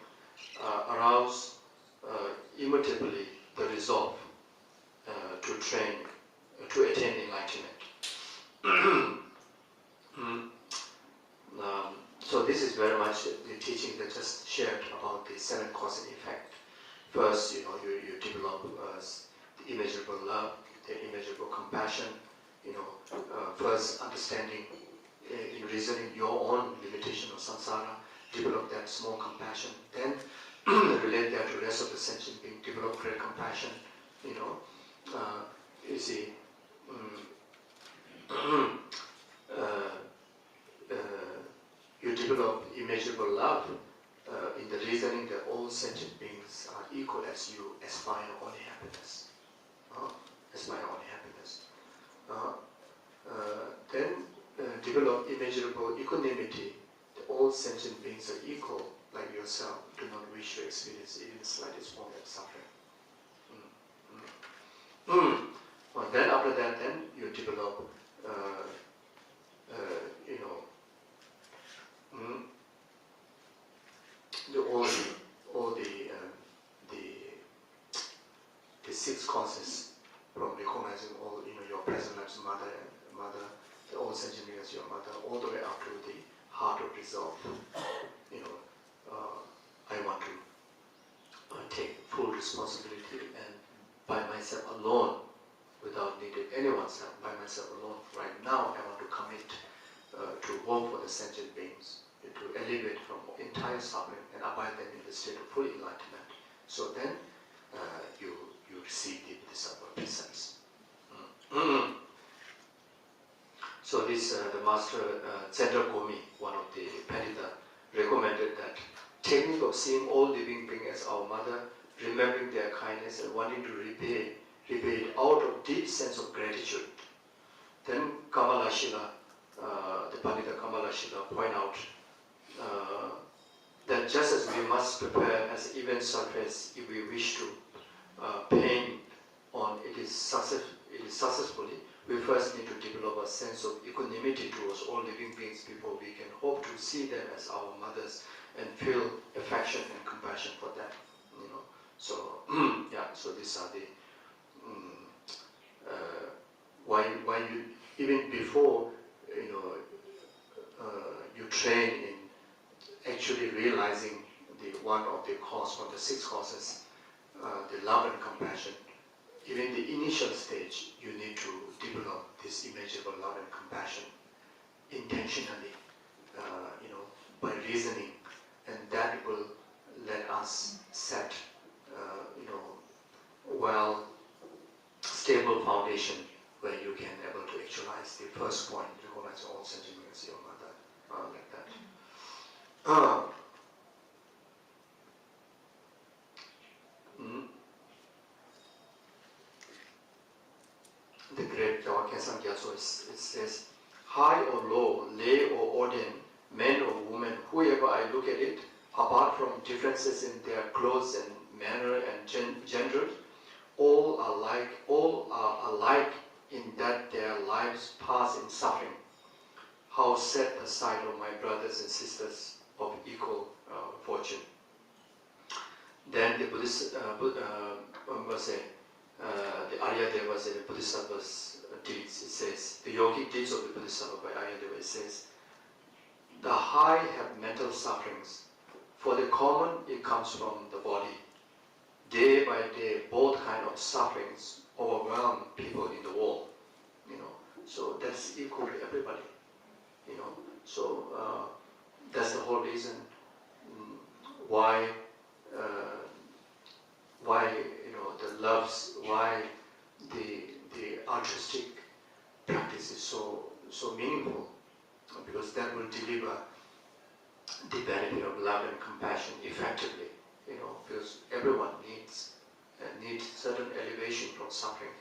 arouse immutably the resolve to attain enlightenment. So this is very much the teaching that just shared about the 7 cause and effect. First, you develop the immeasurable love, the immeasurable compassion. First understanding in reasoning your own limitation of samsara, develop that small compassion. Then relate that to the rest of the sentient being, develop great compassion. You see, you develop immeasurable love in the reasoning that all sentient beings are equal as you aspire only happiness. Aspire only happiness. Then develop immeasurable equanimity that all sentient beings are equal, like yourself, do not wish to experience even the slightest form of suffering. Well, then after that, then you develop, all the 6 causes from recognizing all, your present life's mother, the all sentient being as your mother, all the way up to the heart of resolve. I want to take full responsibility and by myself alone, without needing anyone's help, by myself alone. Right now, I want to commit to work for the sentient beings, to elevate from entire suffering and abide them in the state of full enlightenment. So then, you receive the Bodhisattva precepts. So this, the master Chandra Gomi, one of the Pandita, recommended that technique of seeing all living beings as our mother, remembering their kindness and wanting to repay it out of deep sense of gratitude. Then Kamalashila, the Pandita Kamalashila, point out that just as we must prepare as even surface if we wish to paint on it successfully, we first need to develop a sense of equanimity towards all living beings before we can hope to see them as our mothers and feel affection and compassion for them. So so these are the why you even before you train in actually realizing the one of the cause from the 6 causes, the love and compassion. Even the initial stage, you need to develop this immeasurable love and compassion intentionally, by reasoning, and that like that. The great Khyentse Gyatso, it says, high or low, lay or ordained, men or women, whoever I look at it, apart from differences in their clothes and manner and gender, all are alike in that their lives pass in suffering. How sad the sight of my brothers and sisters of equal fortune. Then the Buddhist the Arya Deva said the Bodhisattva's deeds, it says, the yogic deeds of the Bodhisattva by Arya Deva, it says, the high have mental sufferings. For the common, it comes from the body. Day by day, both kind of sufferings overwhelm people in the world. So that's equal to everybody. So that's the whole reason why the loves, why the altruistic practice is so meaningful, because that will deliver the benefit of love and compassion effectively. Because everyone needs certain elevation from suffering.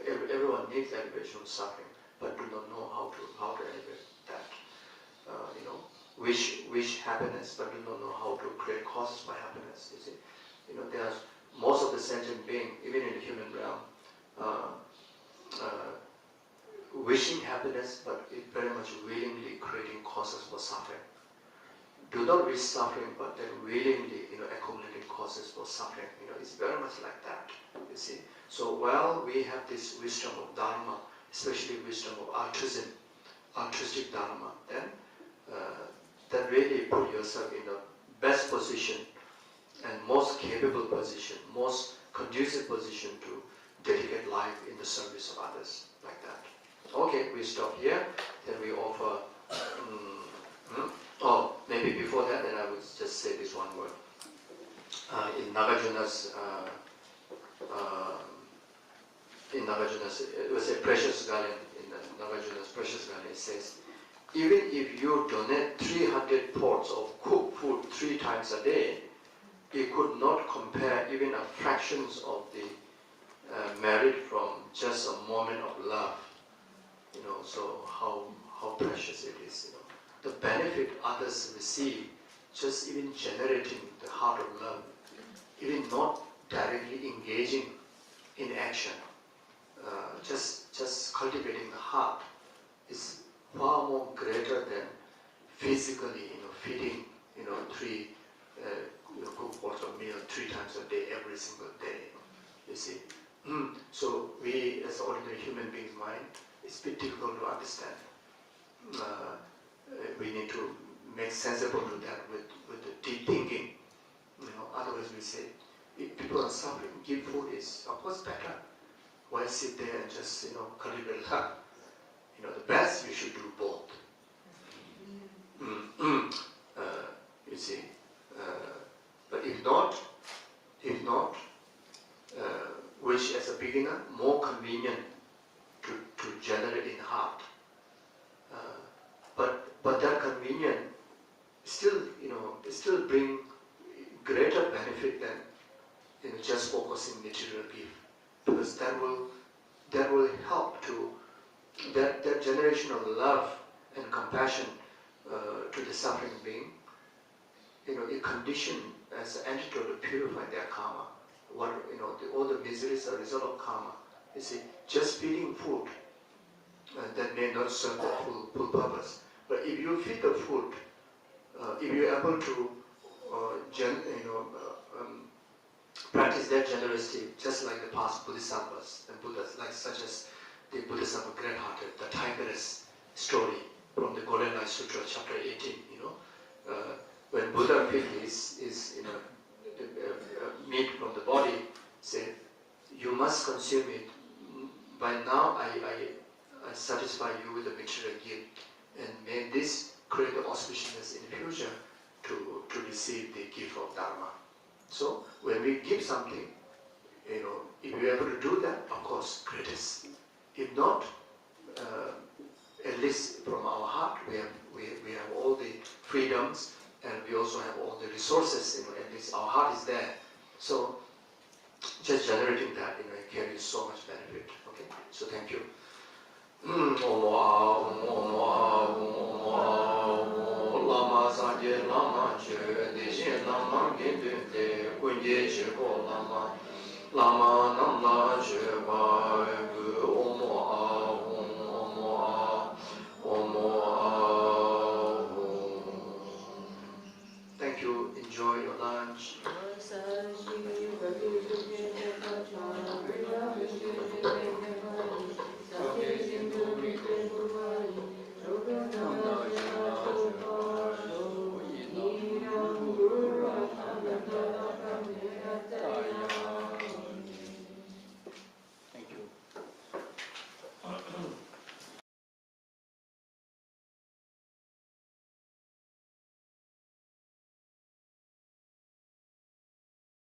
Everyone needs elevation from suffering, but do not know how to elevate that. Wish happiness, but do not know how to create causes for happiness. You see, there's most of the sentient being, even in the human realm, wishing happiness, but it very much willingly creating causes for suffering. Do not wish suffering, but then willingly, accumulating causes for suffering. It's very much like that. You see. So while we have this wisdom of Dharma, especially wisdom of altruistic Dharma, then that really put yourself in the best position and most capable position, most conducive position to dedicate life in the service of others, like that. Okay, we stop here. Then we offer. Maybe before that, then I would just say this one word. In Nagarjuna's, it was a precious garland. In Nagarjuna's precious garland, it says, even if you donate 300 pots of cooked food 3 times a day, it could not compare even a fractions of the merit from just a moment of love. So how precious it is. The benefit others receive, just even generating the heart of love, even not directly engaging in action, just cultivating the heart is far more greater than physically, feeding, 3 cooked pots of meal 3 times a day, every single day. You see. So we, as ordinary human beings' mind, it's a bit difficult to understand. We need to make sensible to that with the deep thinking. Otherwise we say, if people are suffering, give food is of course better. Why sit there and just cultivate love? The best you should do both. You see, but if not, which as a beginner more convenient to generate in heart. But that convenience still bring greater benefit than just focusing material gift, because that will help to that generation of love and compassion to the suffering being. It conditioned as an antidote to purify their karma. All the miseries are a result of karma. You see, just feeding food that may not serve the full purpose. But if you feed the food, if you're able to practice that generosity, just like the past Bodhisattvas and Buddhas, like such as the Bodhisattva great-hearted, the tigress story from the Golden Light Sutra, chapter 18. When Buddha fed his meat from the body, said, "You must consume it. By now, I satisfy you with the material gift, and may this create the auspiciousness in the future to receive the gift of Dharma." So when we give something, if we're able to do that, of course, greatest. If not, at least from our heart, we have all freedoms, and we also have all the resources, at least our heart is there. So just generating that, it carries so much benefit. Okay, so thank you. Lama Sanje Lama Che Deshe Lama Gende Kunje Chiko Lama Lama Namla Che Ba